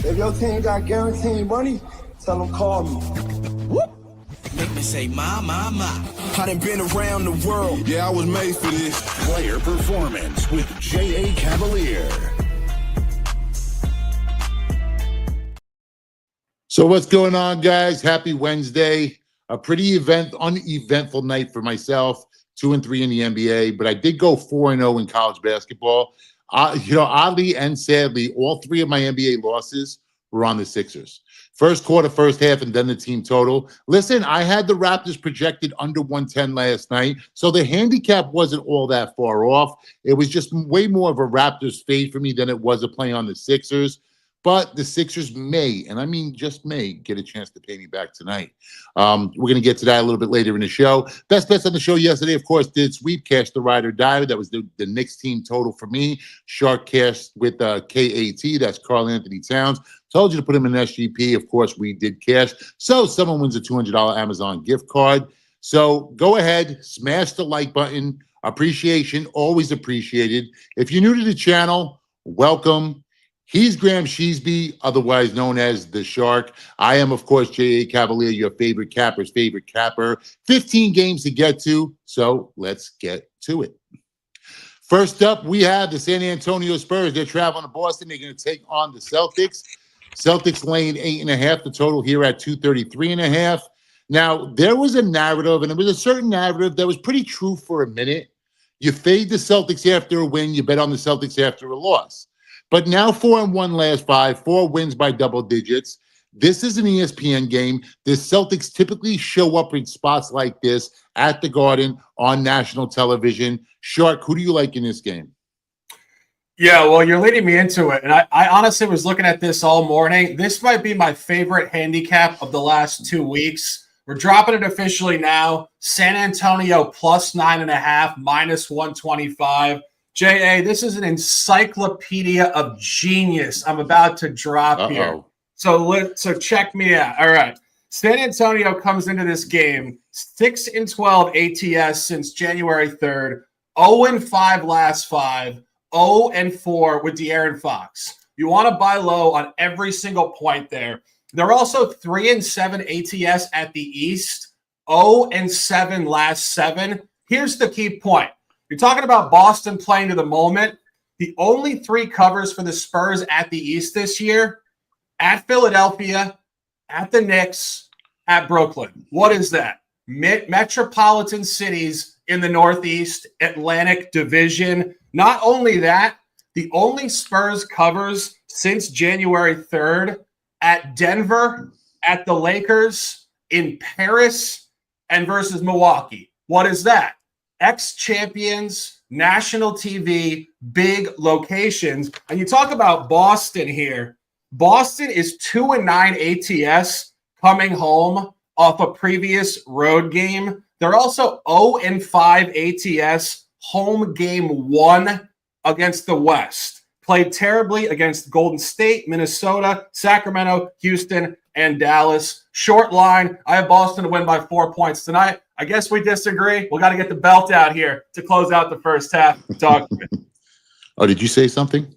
If your team got guaranteed money, tell them call me. Whoop. Make me say, my. I done been around the world. Yeah, I was made for this. Player performance with J.A. Cavalier. So what's going on, guys? Happy Wednesday. A pretty uneventful night for myself. 2-3 in the NBA, but I did go 4-0 in college basketball. Oddly and sadly, all three of my NBA losses were on the Sixers. First quarter, first half, and then the team total. Listen, I had the Raptors projected under 110 last night, so the handicap wasn't all that far off. It was just way more of a Raptors fade for me than it was a play on the Sixers. But the Sixers may, and I mean just may, get a chance to pay me back tonight. We're going to get to that a little bit later in the show. Best bets on the show yesterday, of course, did sweep cash the ride or die. That was the Knicks team total for me. Shark cash with KAT. That's Karl Anthony Towns. Told you to put him in SGP. Of course, we did cash. So someone wins a $200 Amazon gift card. So go ahead, smash the like button. Appreciation, always appreciated. If you're new to the channel, welcome. He's Graham Sheasby, otherwise known as The Shark. I am, of course, J.A. Cavalier, your favorite capper's favorite capper. 15 games to get to, so let's get to it. First up, we have the San Antonio Spurs. They're traveling to Boston. They're going to take on the Celtics. Celtics laying 8.5. The total here at 233.5. Now, there was a narrative, and it was a certain narrative that was pretty true for a minute. You fade the Celtics after a win. You bet on the Celtics after a loss. But now 4-1 last 5, 4 wins by double digits. This is an ESPN game. The Celtics typically show up in spots like this at the Garden on national television. Shark, who do you like in this game? Yeah, well, you're leading me into it. And I honestly was looking at this all morning. This might be my favorite handicap of the last 2 weeks. We're dropping it officially now. San Antonio plus 9.5, minus 125. J.A., this is an encyclopedia of genius I'm about to drop here. So check me out. All right. San Antonio comes into this game 6-12 ATS since January 3rd, 0-5 last 5, 0-4 with De'Aaron Fox. You want to buy low on every single point there. They're also 3-7 ATS at the East, 0-7 last 7. Here's the key point. You're talking about Boston playing to the moment. The only 3 covers for the Spurs at the East this year, at Philadelphia, at the Knicks, at Brooklyn. What is that? Metropolitan cities in the Northeast, Atlantic Division. Not only that, the only Spurs covers since January 3rd at Denver, at the Lakers, in Paris, and versus Milwaukee. What is that? Ex-champions, national TV, big locations. And you talk about Boston here. Boston is 2-9 ATS coming home off a previous road game. They're also 0-5 ATS home game 1 against the West. Played terribly against Golden State, Minnesota, Sacramento, Houston, and Dallas. Short line. I have Boston to win by 4 points tonight. I guess we disagree. We got to get the belt out here to close out the first half. Talk to me. Oh, did you say something?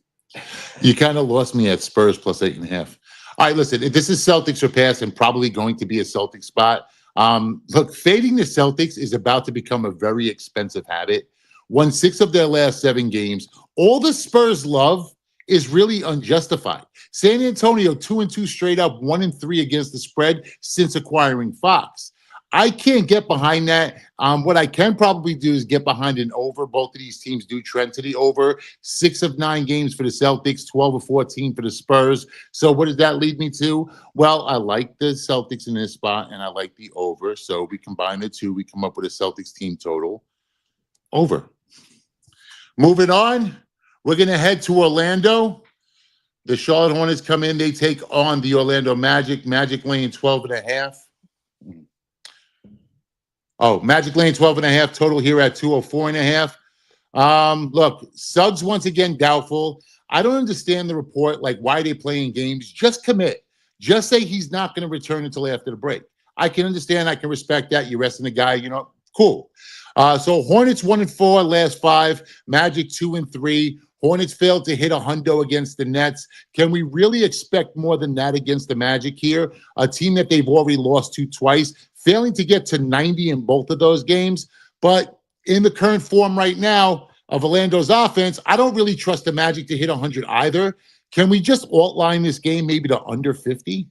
You kind of lost me at Spurs plus 8.5. All right, listen, this is Celtics or pass and probably going to be a Celtic spot. Look, fading the Celtics is about to become a very expensive habit. Won 6 of their last 7 games. All the Spurs love is really unjustified. San Antonio 2-2 straight up, 1-3 against the spread since acquiring Fox. I can't get behind that. What I can probably do is get behind an over. Both of these teams do trend to the over. 6 of 9 games for the Celtics, 12 of 14 for the Spurs. So what does that lead me to? Well, I like the Celtics in this spot, and I like the over. So we combine the two. We come up with a Celtics team total over. Moving on, we're going to head to Orlando. The Charlotte Hornets come in. They take on the Orlando Magic. Magic laying 12.5. Oh, Magic laying 12.5. Total here at 204.5. Look, Suggs once again doubtful. I don't understand the report. Like, why are they playing games? Just commit. Just say he's not going to return until after the break. I can understand. I can respect that. You're resting the guy. You know, cool. So Hornets 1-4 last 5. Magic 2-3. Hornets failed to hit a hundo against the Nets. Can we really expect more than that against the Magic here? A team that they've already lost to twice, failing to get to 90 in both of those games. But in the current form right now of Orlando's offense, I don't really trust the Magic to hit 100 either. Can we just outline this game maybe to under 50?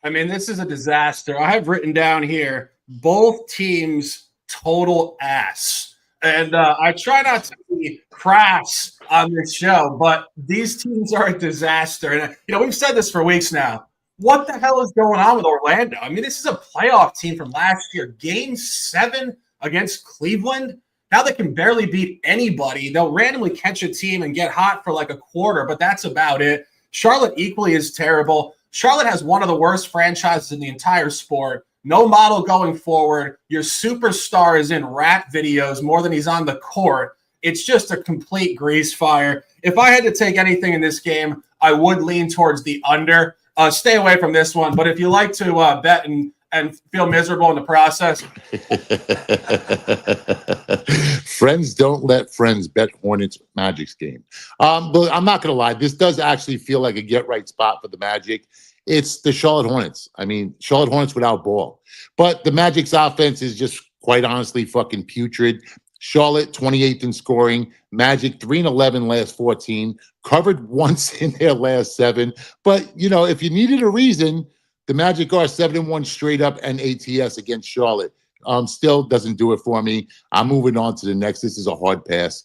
I mean, this is a disaster. I have written down here, both teams total ass. And I try not to be crass on this show, but these teams are a disaster. And, we've said this for weeks now. What the hell is going on with Orlando? I mean, this is a playoff team from last year. Game 7 against Cleveland. Now they can barely beat anybody. They'll randomly catch a team and get hot for like a quarter, but that's about it. Charlotte equally is terrible. Charlotte has one of the worst franchises in the entire sport. No model going forward. Your superstar is in rap videos more than he's on the court. It's just a complete grease fire. If I had to take anything in this game, I would lean towards the under. Stay away from this one. But if you like to bet and feel miserable in the process. Friends don't let friends bet Hornets Magic's game. But I'm not going to lie. This does actually feel like a get-right spot for the Magic. It's the Charlotte Hornets. I mean, Charlotte Hornets without ball. But the Magic's offense is just quite honestly fucking putrid. Charlotte, 28th in scoring. Magic, 3-11 last 14. Covered once in their last 7. But, if you needed a reason, the Magic are 7-1 straight up and ATS against Charlotte. Still doesn't do it for me. I'm moving on to the next. This is a hard pass.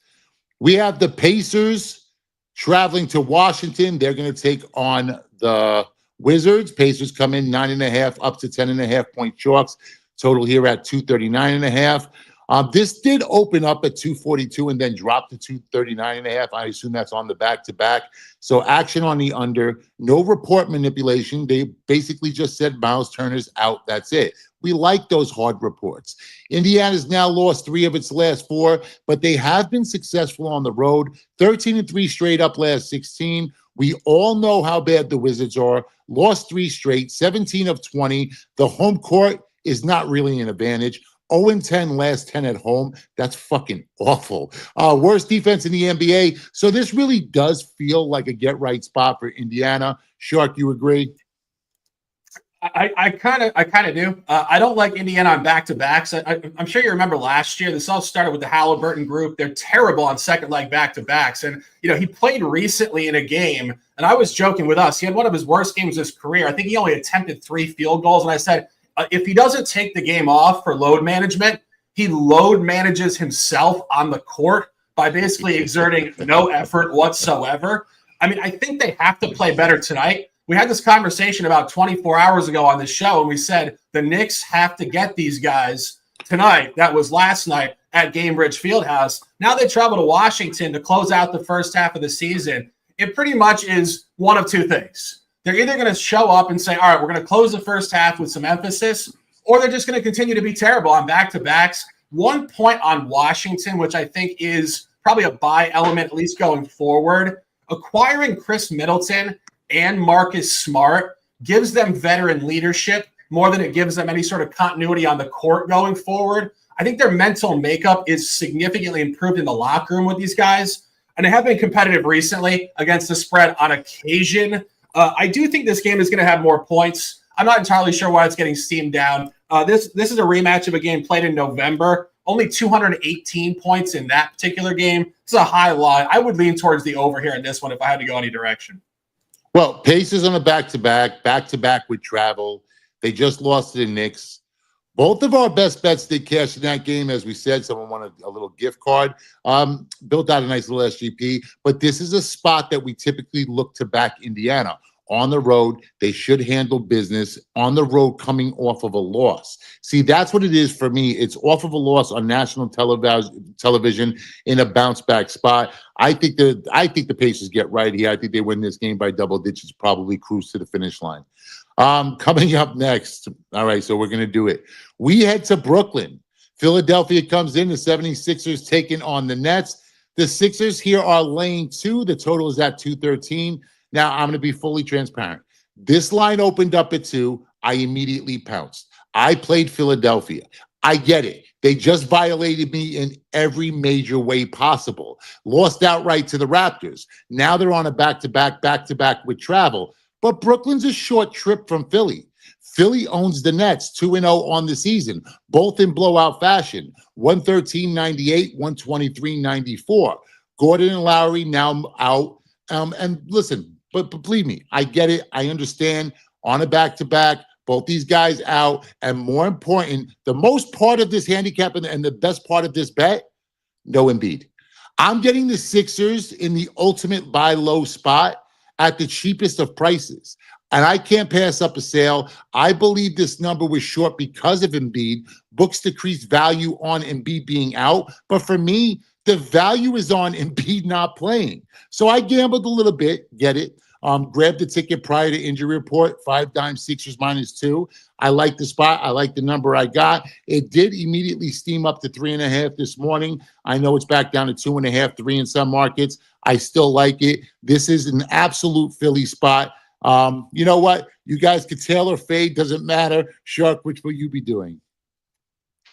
We have the Pacers traveling to Washington. They're going to take on the Wizards. Pacers come in 9.5 up to 10.5 point chalks. Total here at 239.5. This did open up at 242 and then drop to 239.5. I assume that's on the back-to-back. So action on the under. No report manipulation. They basically just said Miles Turner's out. That's it. We like those hard reports. Indiana's now lost 3 of its last 4, but they have been successful on the road. 13-3 straight up last 16. We all know how bad the Wizards are. Lost 3 straight, 17 of 20. The home court is not really an advantage. 0-10 last 10 at home. That's fucking awful. Worst defense in the NBA. So this really does feel like a get-right spot for Indiana. Shark, you agree? I kind of do. I don't like Indiana on back-to-backs. I'm sure you remember last year. This all started with the Halliburton group. They're terrible on second leg back-to-backs. And, he played recently in a game, and I was joking with us. He had one of his worst games of his career. I think he only attempted 3 field goals. And I said, if he doesn't take the game off for load management, he load manages himself on the court by basically exerting no effort whatsoever. I mean, I think they have to play better tonight. We had this conversation about 24 hours ago on the show, and we said the Knicks have to get these guys tonight. That was last night at Gainbridge Fieldhouse. Now they travel to Washington to close out the first half of the season. It pretty much is one of 2 things. They're either going to show up and say, all right, we're going to close the first half with some emphasis, or they're just going to continue to be terrible on back-to-backs. 1 point on Washington, which I think is probably a buy element, at least going forward. Acquiring Chris Middleton and Marcus Smart gives them veteran leadership more than it gives them any sort of continuity on the court going forward. I think their mental makeup is significantly improved in the locker room with these guys, and they have been competitive recently against the spread on occasion. I do think this game is going to have more points. I'm not entirely sure why it's getting steamed down. This is a rematch of a game played in November. Only 218 points in that particular game. It's a high line. I would lean towards the over here in this one if I had to go any direction. Well, Pacers on a back-to-back with travel. They just lost to the Knicks. Both of our best bets did cash in that game. As we said, someone wanted a little gift card. Built out a nice little SGP. But this is a spot that we typically look to back Indiana. On the road, they should handle business. On the road, coming off of a loss. See, that's what it is for me. It's off of a loss on national television in a bounce-back spot. I think the Pacers get right here. I think they win this game by double digits, probably cruise to the finish line. Coming up next. All right, so we're going to do it. We head to Brooklyn. Philadelphia comes in. The 76ers taking on the Nets. The Sixers here are laying 2. The total is at 213. Now, I'm going to be fully transparent. This line opened up at 2. I immediately pounced. I played Philadelphia. I get it. They just violated me in every major way possible. Lost outright to the Raptors. Now they're on a back-to-back with travel. But Brooklyn's a short trip from Philly. Philly owns the Nets 2-0 on the season, both in blowout fashion. 113-98, 123-94. Gordon and Lowry now out. And listen, but believe me, I get it. I understand. On a back-to-back, both these guys out. And more important, the most part of this handicap and the best part of this bet, no Embiid. I'm getting the Sixers in the ultimate buy low spot at the cheapest of prices. And I can't pass up a sale. I believe this number was short because of Embiid. Books decreased value on Embiid being out. But for me, the value is on Embiid not playing. So I gambled a little bit, get it. Grabbed the ticket prior to injury report, 5 dimes, Sixers -2. I like the spot. I like the number I got. It did immediately steam up to 3.5 this morning. I know it's back down to 2.5, 3 in some markets. I still like it. This is an absolute Philly spot. You know what? You guys could tail or fade. Doesn't matter. Shark, which will you be doing?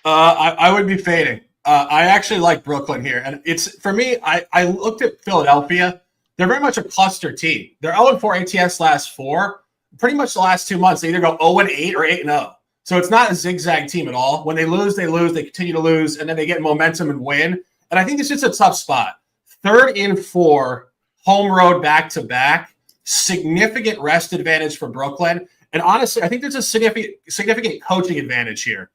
I would be fading. I actually like Brooklyn here. And it's for me, I looked at Philadelphia. They're very much a cluster team. They're 0-4 ATS last 4. Pretty much the last 2 months, they either go 0-8 or 8-0. So it's not a zigzag team at all. When they lose, they continue to lose, and then they get momentum and win. And I think it's just a tough spot. 3rd in 4, home road back-to-back, significant rest advantage for Brooklyn. And honestly, I think there's a significant coaching advantage here.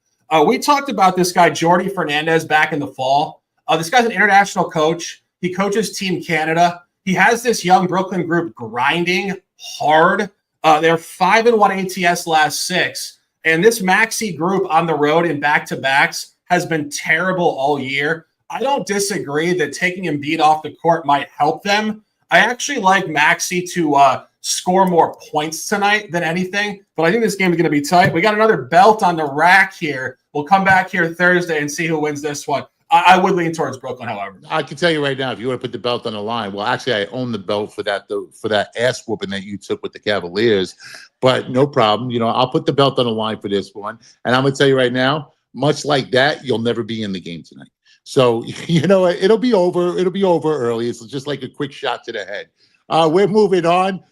We talked about this guy, Jordi Fernandez, back in the fall. This guy's an international coach. He coaches Team Canada. He has this young Brooklyn group grinding hard. They're 5-1 ATS last 6. And this maxi group on the road in back-to-backs has been terrible all year. I don't disagree that taking Embiid off the court might help them. I actually like Maxey to score more points tonight than anything, but I think this game is going to be tight. We got another belt on the rack here. We'll come back here Thursday and see who wins this one. I would lean towards Brooklyn, however. I can tell you right now, if you want to put the belt on the line, well, actually, I own the belt for that ass whooping that you took with the Cavaliers, but no problem. I'll put the belt on the line for this one, and I'm going to tell you right now, much like that, you'll never be in the game tonight. So, it'll be over. It'll be over early. It's just like a quick shot to the head. We're moving on.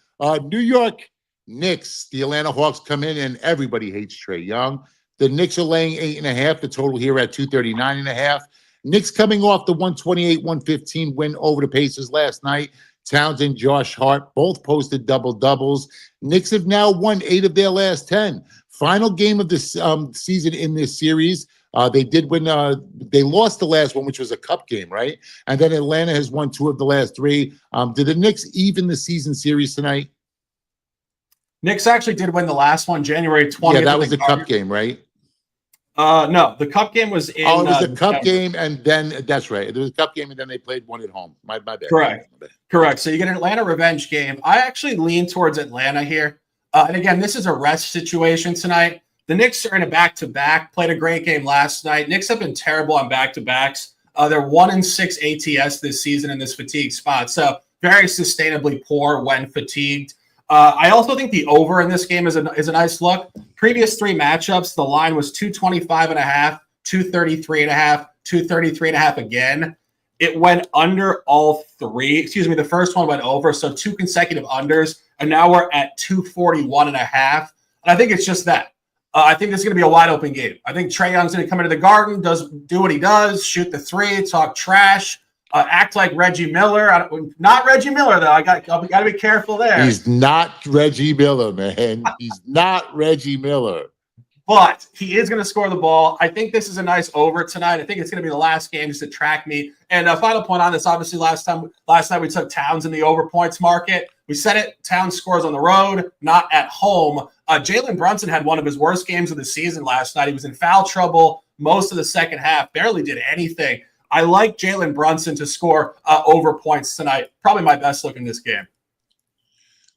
New York Knicks. The Atlanta Hawks come in, and everybody hates Trae Young. The Knicks are laying 8.5. The total here at 239.5. Knicks coming off the 128-115 win over the Pacers last night. Towns and Josh Hart both posted double-doubles. Knicks have now won 8 of their last 10. Final game of this season in this series. They did win. They lost the last one, which was a cup game, right? And then Atlanta has won 2 of the last 3. Did the Knicks even the season series tonight? Knicks actually did win the last one, January 20th. Yeah, that was the cup game, right? No, the cup game was in. Oh, it was the cup game, and then that's right. There was a cup game, and then they played one at home. My bad. Correct. So you get an Atlanta revenge game. I actually lean towards Atlanta here. And again, this is a rest situation tonight. The Knicks are in a back-to-back. Played a great game last night. Knicks have been terrible on back-to-backs. They're 1-6 ATS this season in this fatigue spot. So very sustainably poor when fatigued. I also think the over in this game is a nice look. Previous 3 matchups, the line was 225.5, 233.5, 233.5 again. It went under all 3. Excuse me, the first one went over, so 2 consecutive unders, and now we're at 241.5. And I think it's just that. I think this is going to be a wide open game. I think Trae Young's going to come into the Garden, do what he does, shoot the 3, talk trash. Act like Reggie Miller. Not Reggie Miller, though. I got to be careful there. He's not Reggie Miller, man. He's not Reggie Miller. But he is going to score the ball. I think this is a nice over tonight. I think it's going to be the last game just to track me. And a final point on this, obviously, last night we took Towns in the over points market. We said it. Towns scores on the road, not at home. Jalen Brunson had one of his worst games of the season last night. He was in foul trouble most of the second half, barely did anything. I like Jalen Brunson to score over points tonight. Probably my best look in this game.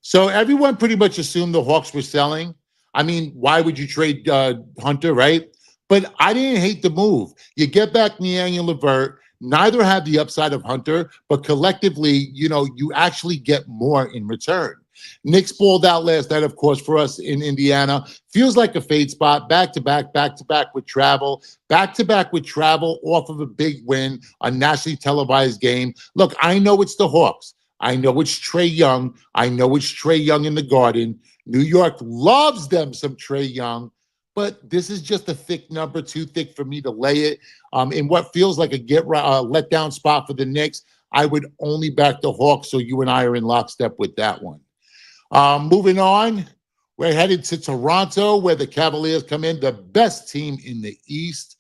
So everyone pretty much assumed the Hawks were selling. I mean, why would you trade Hunter, right? But I didn't hate the move. You get back Niang and LeVert. Neither have the upside of Hunter, but collectively, you actually get more in return. Knicks balled out last night, of course, for us in Indiana. Feels like a fade spot. Back-to-back with travel. Back-to-back with travel off of a big win, a nationally televised game. Look, I know it's the Hawks. I know it's Trae Young. I know it's Trae Young in the Garden. New York loves them some Trae Young. But this is just a thick number, too thick for me to lay it. In what feels like a letdown spot for the Knicks, I would only back the Hawks, so you and I are in lockstep with that one. Moving on, we're headed to Toronto, where the Cavaliers come in, the best team in the East.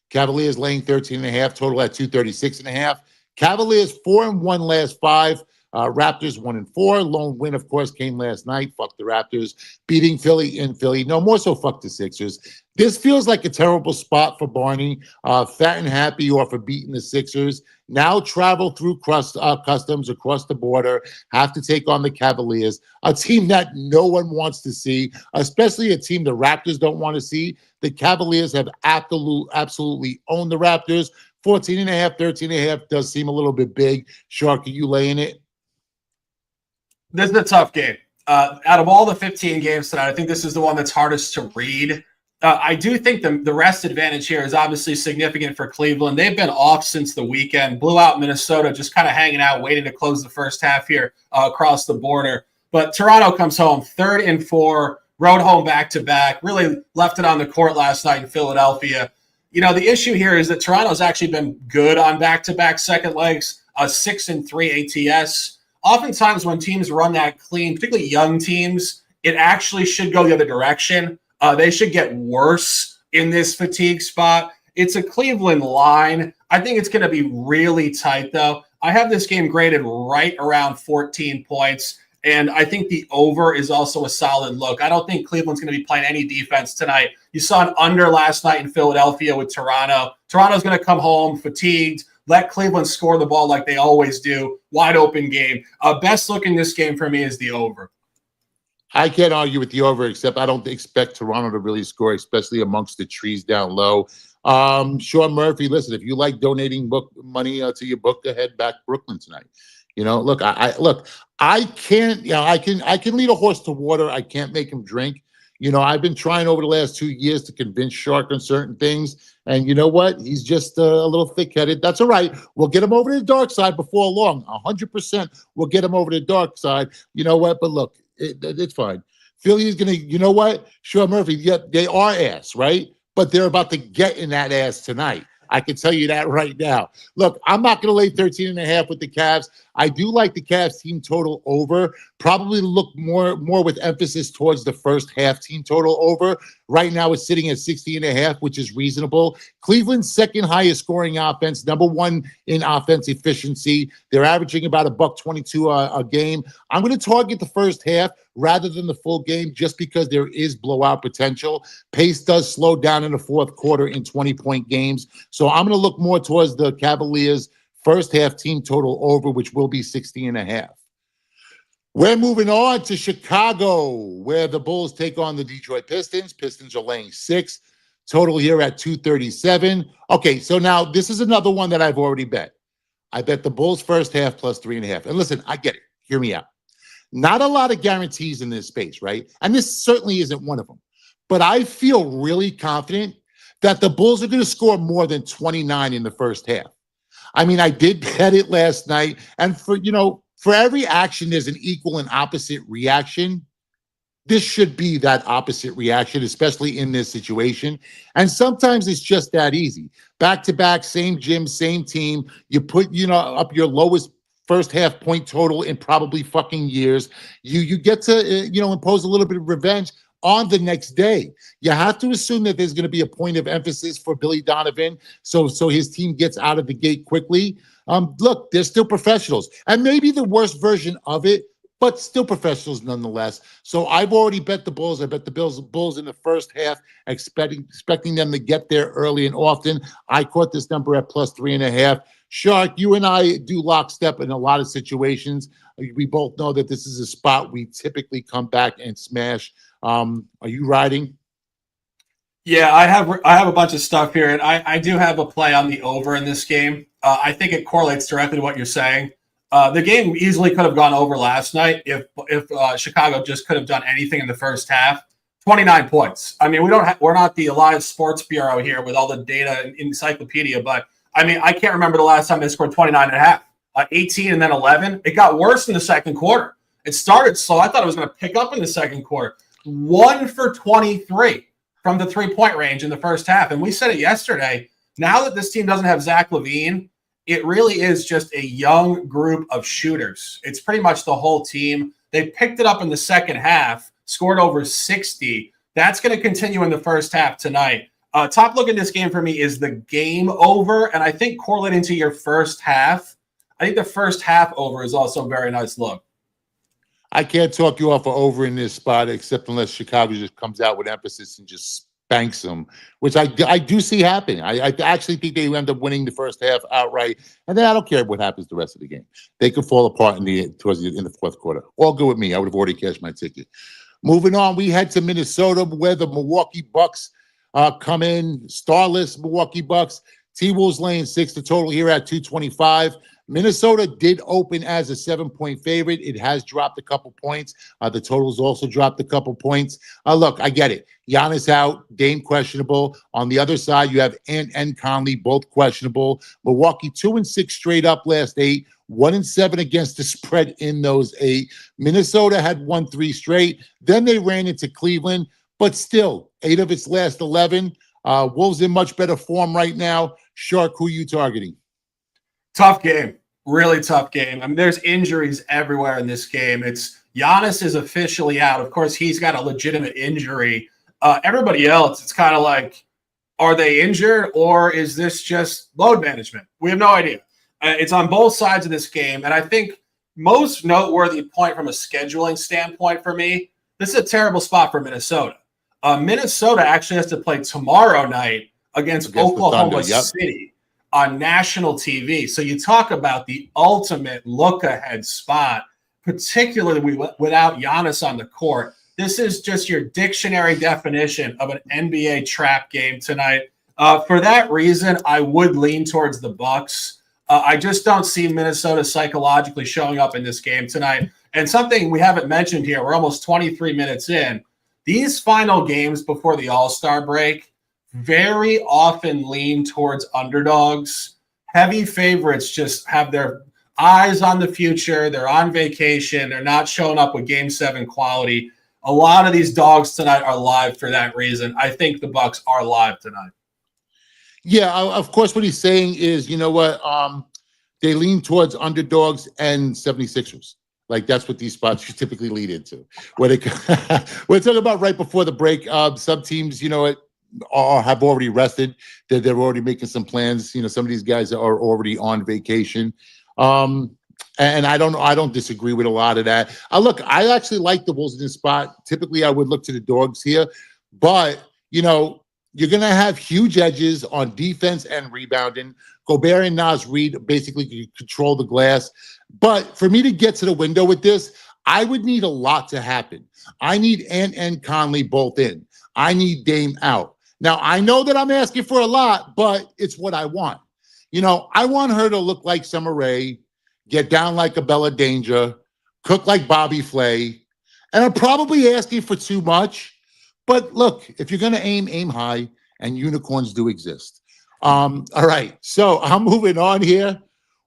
Cavaliers laying 13.5, total at 236.5. Cavaliers 4-1 last 5. Raptors 1-4. Lone win, of course, came last night. Fuck the Raptors. Beating Philly in Philly. No, more so fuck the Sixers. This feels like a terrible spot for Barney. Fat and happy off of beating the Sixers. Now travel through customs across the border. Have to take on the Cavaliers. A team that no one wants to see, especially a team the Raptors don't want to see. The Cavaliers have absolutely owned the Raptors. 14.5, 13.5 does seem a little bit big. Shark, are you laying it? This is a tough game. Out of all the 15 games tonight, I think this is the one that's hardest to read. I do think the rest advantage here is obviously significant for Cleveland. They've been off since the weekend, blew out Minnesota, just kind of hanging out, waiting to close the first half here across the border. But Toronto comes home 3rd-4, rode home back-to-back, really left it on the court last night in Philadelphia. You know, the issue here is that Toronto's actually been good on back-to-back second legs, a 6-3 ATS. Oftentimes when teams run that clean, particularly young teams, it actually should go the other direction. They should get worse in this fatigue spot. It's a Cleveland line. I think it's going to be really tight, though. I have this game graded right around 14 points, and I think the over is also a solid look. I don't think Cleveland's going to be playing any defense tonight. You saw an under last night in Philadelphia with Toronto. Toronto's going to come home fatigued. Let Cleveland score the ball like they always do. Wide open game. Best look in this game for me is the over. I can't argue with the over, except I don't expect Toronto to really score, especially amongst the trees down low. Sean Murphy, listen, if you like donating book money to your book, go ahead back Brooklyn tonight. You know, look, I can't, you know, I can lead a horse to water. I can't make him drink. You know, I've been trying over the last 2 years to convince Shark on certain things. And you know what? He's just a little thick-headed. That's all right. We'll get him over to the dark side before long. 100% we'll get him over to the dark side. You know what? But look, it's fine. Philly is going to, you know what? Sean Murphy, yeah, they are ass, right? But they're about to get in that ass tonight. I can tell you that right now. Look, I'm not going to lay 13.5 with the Cavs. I do like the Cavs team total over. Probably look more with emphasis towards the first half team total over. Right now it's sitting at 60.5, which is reasonable. Cleveland's second highest scoring offense, number 1 in offense efficiency. They're averaging about $122 a game. I'm going to target the first half rather than the full game just because there is blowout potential. Pace does slow down in the fourth quarter in 20-point games. So I'm going to look more towards the Cavaliers' first half team total over, which will be 60.5. We're moving on to Chicago, where the Bulls take on the Detroit Pistons. Pistons are laying 6. Total here at 237. Okay, so now this is another one that I've already bet. I bet the Bulls first half plus 3.5. And listen, I get it. Hear me out. Not a lot of guarantees in this space, right? And this certainly isn't one of them. But I feel really confident that the Bulls are going to score more than 29 in the first half. I mean, I did bet it last night. And for every action, there's an equal and opposite reaction. This should be that opposite reaction, especially in this situation. And sometimes it's just that easy. Back-to-back, same gym, same team. You put, up your lowest first half point total in probably fucking years. You get to, impose a little bit of revenge on the next day. You have to assume that there's going to be a point of emphasis for Billy Donovan so his team gets out of the gate quickly. Look, they're still professionals. And maybe the worst version of it, but still professionals nonetheless. So I've already bet the Bulls. I bet the Bulls in the first half, expecting them to get there early and often. I caught this number at plus 3.5. Shark, you and I do lockstep in a lot of situations. We both know that this is a spot we typically come back and smash. Are you riding? Yeah, I have a bunch of stuff here, and I do have a play on the over in this game. I think it correlates directly to what you're saying. The game easily could have gone over last night if Chicago just could have done anything in the first half. 29 points. I mean, we're not the Live Sports Bureau here with all the data and encyclopedia, but I mean, I can't remember the last time they scored 29 and a half. 18 and then 11. It got worse in the second quarter. It started slow. I thought it was going to pick up in the second quarter. 1 for 23 from the three-point range in the first half. And we said it yesterday. Now that this team doesn't have Zach LaVine, it really is just a young group of shooters. It's pretty much the whole team. They picked it up in the second half, scored over 60. That's going to continue in the first half tonight. Top look in this game for me is the game over, and I think correlating to your first half, I think the first half over is also a very nice look. I can't talk you off of over in this spot, except unless Chicago just comes out with emphasis and just spanks them, which I do see happening. I actually think they end up winning the first half outright, and then I don't care what happens the rest of the game. They could fall apart in the fourth quarter. All good with me. I would have already cashed my ticket. Moving on, we head to Minnesota, where the Milwaukee Bucks come in, starless Milwaukee Bucks. T-Wolves laying 6, the total here at 225. Minnesota did open as a 7-point favorite. It has dropped a couple points. The total's also dropped a couple points. Look, I get it. Giannis out, Dame questionable. On the other side, you have Ant and Conley, both questionable. Milwaukee 2-6 straight up last 8. 1-7 against the spread in those 8. Minnesota had won 3 straight. Then they ran into Cleveland, but still 8 of its last 11. Wolves in much better form right now. Shark, who are you targeting? Tough game. Really tough game. I mean, there's injuries everywhere in this game. It's Giannis is officially out. Of course, he's got a legitimate injury. Everybody else, it's kind of like, are they injured or is this just load management? We have no idea. It's on both sides of this game. And I think most noteworthy point from a scheduling standpoint for me, this is a terrible spot for Minnesota. Minnesota actually has to play tomorrow night against Oklahoma City on national TV. So you talk about the ultimate look-ahead spot, particularly without Giannis on the court. This is just your dictionary definition of an NBA trap game tonight. For that reason, I would lean towards the Bucks. I just don't see Minnesota psychologically showing up in this game tonight. And something we haven't mentioned here, we're almost 23 minutes in. These final games before the All-Star break very often lean towards underdogs. Heavy favorites just have their eyes on the future. They're on vacation. They're not showing up with Game 7 quality. A lot of these dogs tonight are live for that reason. I think the Bucks are live tonight. Yeah, of course, what he's saying is, you know what, they lean towards underdogs and 76ers. Like, that's what these spots typically lead into. We're talking about right before the break. Some teams, you know what, have already rested. They're already making some plans. You know, some of these guys are already on vacation. And I don't disagree with a lot of that. Look, I actually like the Wolves in this spot. Typically, I would look to the dogs here. But, you know, you're going to have huge edges on defense and rebounding. Gobert and Naz Reid basically control the glass. But for me to get to the window with this, I would need a lot to happen. I need Ant and Conley both in. I need Dame out. Now, I know that I'm asking for a lot, but it's what I want. You know, I want her to look like Summer Rae, get down like a Bella Danger, cook like Bobby Flay. And I'm probably asking for too much. But look, if you're going to aim high, and unicorns do exist. All right, so I'm moving on here.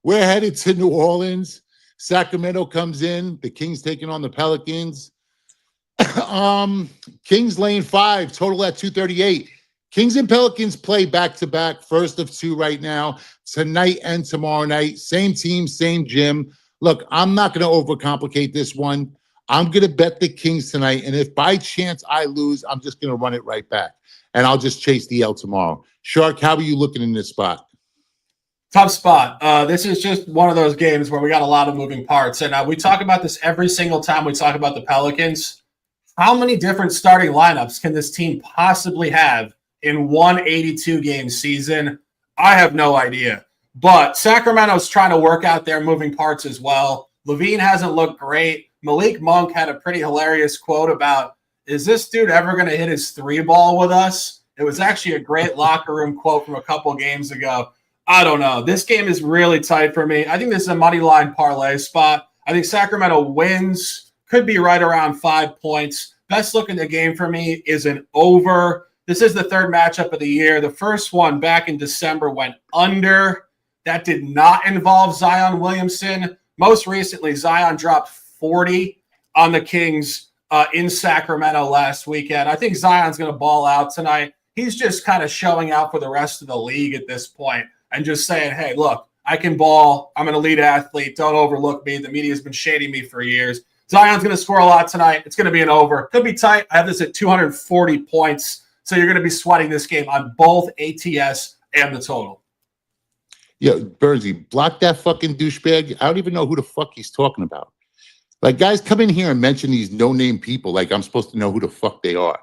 We're headed to New Orleans. Sacramento comes in. The Kings taking on the Pelicans. Kings laying 5, total at 238. Kings and Pelicans play back-to-back, first of 2 right now, tonight and tomorrow night. Same team, same gym. Look, I'm not going to overcomplicate this one. I'm going to bet the Kings tonight, and if by chance I lose, I'm just going to run it right back, and I'll just chase the L tomorrow. Shark, how are you looking in this spot? Tough spot. This is just one of those games where we got a lot of moving parts, and we talk about this every single time we talk about the Pelicans. How many different starting lineups can this team possibly have in one 82-game season? I have no idea. But Sacramento's trying to work out their moving parts as well. LaVine hasn't looked great. Malik Monk had a pretty hilarious quote about, is this dude ever going to hit his 3 ball with us? It was actually a great locker room quote from a couple games ago. I don't know. This game is really tight for me. I think this is a money line parlay spot. I think Sacramento wins, could be right around 5 points. Best look in the game for me is an over. This is the third matchup of the year. The first one back in December went under. That did not involve Zion Williamson. Most recently, Zion dropped 40 on the Kings in Sacramento last weekend. I think Zion's going to ball out tonight. He's just kind of showing out for the rest of the league at this point and just saying, hey, look, I can ball. I'm an elite athlete. Don't overlook me. The media's been shading me for years. Zion's going to score a lot tonight. It's going to be an over. Could be tight. I have this at 240 points. So you're going to be sweating this game on both ATS and the total. Yeah, Bernsey, block that fucking douchebag. I don't even know who the fuck he's talking about. Like, guys come in here and mention these no-name people like I'm supposed to know who the fuck they are.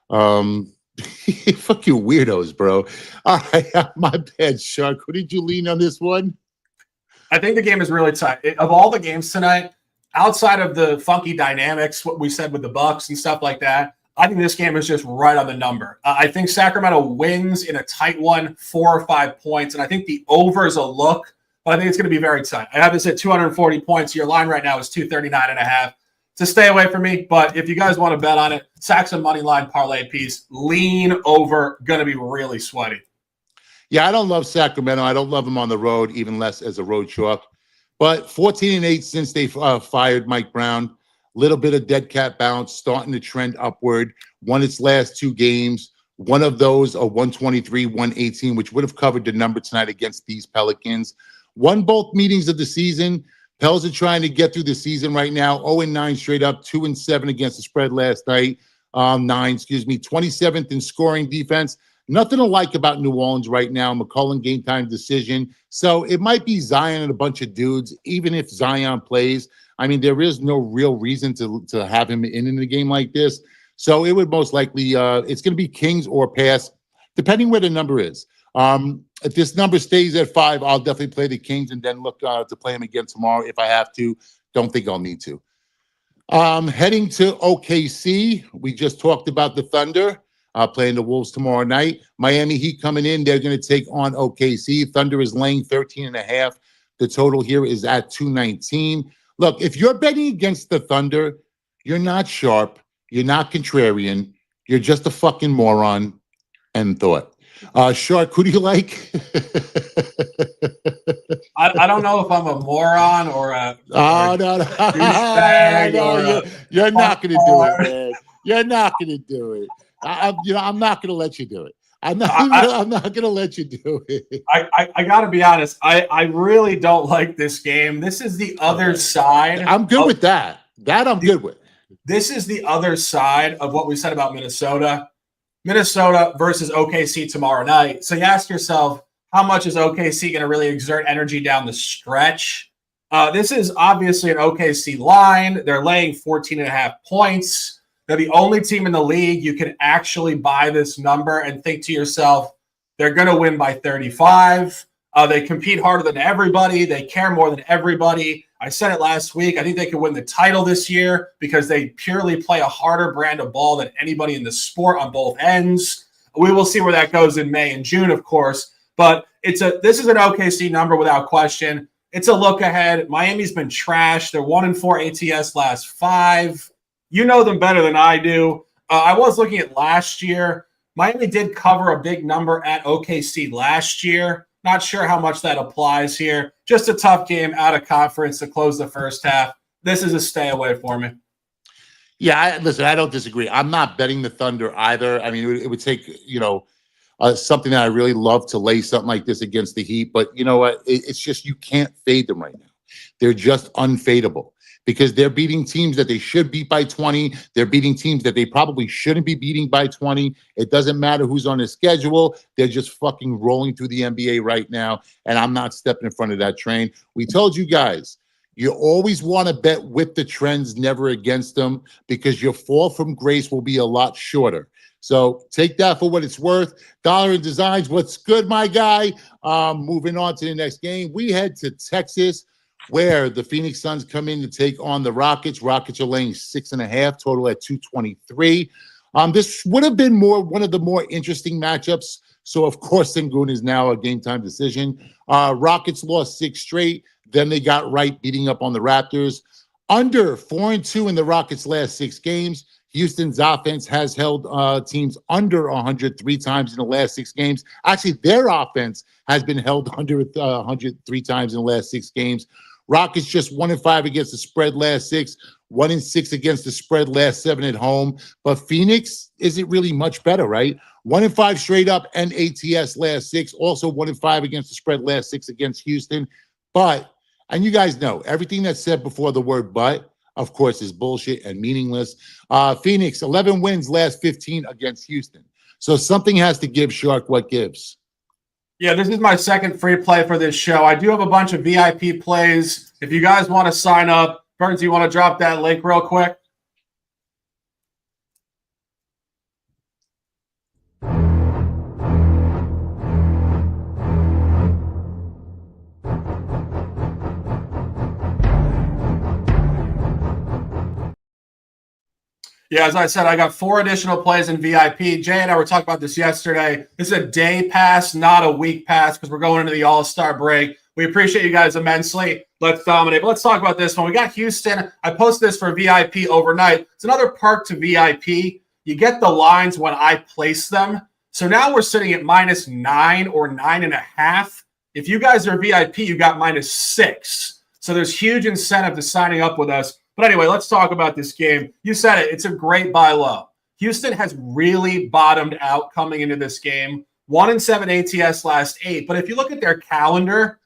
Fuck you weirdos, bro. All right, my bad, Shark. Who did you lean on this one? I think the game is really tight. Of all the games tonight, outside of the funky dynamics, what we said with the Bucks and stuff like that, I think this game is just right on the number. I think Sacramento wins in a tight one, 4 or 5 points, and I think the over is a look, but I think it's going to be very tight. I have this at 240 points. Your line right now is 239.5. To stay away from me, but if you guys want to bet on it, Saxon money line parlay piece, lean over, going to be really sweaty. Yeah, I don't love Sacramento. I don't love them on the road, even less as a road chalk. But 14-8 since they fired Mike Brown. Little bit of dead cat bounce, starting to trend upward. Won its last 2 games. One of those, a 123, 118, which would have covered the number tonight against these Pelicans. Won both meetings of the season. Pels are trying to get through the season right now. 0-9 straight up, 2-7 against the spread last night. 27th in scoring defense. Nothing to like about New Orleans right now. McCollum game time decision. So it might be Zion and a bunch of dudes, even if Zion plays. I mean, there is no real reason to have him in a game like this. So it would most likely, it's going to be Kings or pass, depending where the number is. If this number stays at 5, I'll definitely play the Kings and then look to play them again tomorrow if I have to. Don't think I'll need to. Heading to OKC, we just talked about the Thunder playing the Wolves tomorrow night. Miami Heat coming in. They're going to take on OKC. Thunder is laying 13.5. The total here is at 219. Look, if you're betting against the Thunder, you're not sharp. You're not contrarian. You're just a fucking moron. End thought. Shark, who do you like? I don't know if I'm a moron or a. Oh, no. You're not going to do it, man. You're not going to do it. I'm not going to let you do it. I'm not going to let you do it. I got to be honest. I really don't like this game. This is the other side. I'm good with that. That I'm good with. This is the other side of what we said about Minnesota. Minnesota versus OKC tomorrow night. So you ask yourself, how much is OKC going to really exert energy down the stretch? This is obviously an OKC line. They're laying 14.5 points. They're the only team in the league you can actually buy this number and think to yourself, they're going to win by 35. They compete harder than everybody. They care more than everybody. I said it last week. I think they could win the title this year because they purely play a harder brand of ball than anybody in the sport on both ends. We will see where that goes in May and June, of course. But this is an OKC number without question. It's a look ahead. Miami's been trashed. They're 1-4 ATS last 5. You know them better than I do. I was looking at last year. Miami did cover a big number at OKC last year. Not sure how much that applies here. Just a tough game out of conference to close the first half. This is a stay away for me. Yeah, listen, I don't disagree. I'm not betting the Thunder either. I mean, it would take, something that I really love to lay something like this against the Heat. But you know what? It's just you can't fade them right now. They're just unfadeable because they're beating teams that they should beat by 20. They're beating teams that they probably shouldn't be beating by 20. It doesn't matter who's on the schedule. They're just fucking rolling through the NBA right now, and I'm not stepping in front of that train. We told you guys, you always want to bet with the trends, never against them, because your fall from grace will be a lot shorter. So take that for what it's worth. Dollar and Designs, what's good, my guy? Moving on to the next game. We head to Texas, where the Phoenix Suns come in to take on the Rockets. Rockets are laying 6.5, total at 223. This would have been one of the more interesting matchups So, of course, Sengun is now a game-time decision. Rockets lost 6 straight. Then they got right beating up on the Raptors. Under 4-2 in the Rockets' last 6 games. Houston's offense has held teams under 100 3 times in the last 6 games. Actually, their offense has been held under 100 3 times in the last 6 games. Rockets just 1-5 against the spread last 6, 1-6 against the spread last 7 at home. But Phoenix isn't really much better, right? 1-5 straight up and ATS last 6, also 1-5 against the spread last 6 against Houston. But, and you guys know, everything that's said before the word but, of course, is bullshit and meaningless. Phoenix, 11 wins last 15 against Houston. So something has to give. Shark, what gives? Yeah, this is my second free play for this show. I do have a bunch of VIP plays. If you guys want to sign up, Burns, you want to drop that link real quick? Yeah, as I said, I got 4 additional plays in VIP. Jay and I were talking about this yesterday. This is a day pass, not a week pass, because we're going into the All-Star break. We appreciate you guys immensely. Let's dominate. But let's talk about this one. We got Houston. I posted this for VIP overnight. It's another perk to VIP. You get the lines when I place them. So now we're sitting at -9 or 9.5. If you guys are VIP, you got -6. So there's huge incentive to signing up with us. But anyway, let's talk about this game. You said it. It's a great buy low. Houston has really bottomed out coming into this game. 1-7 ATS last 8. But if you look at their calendar,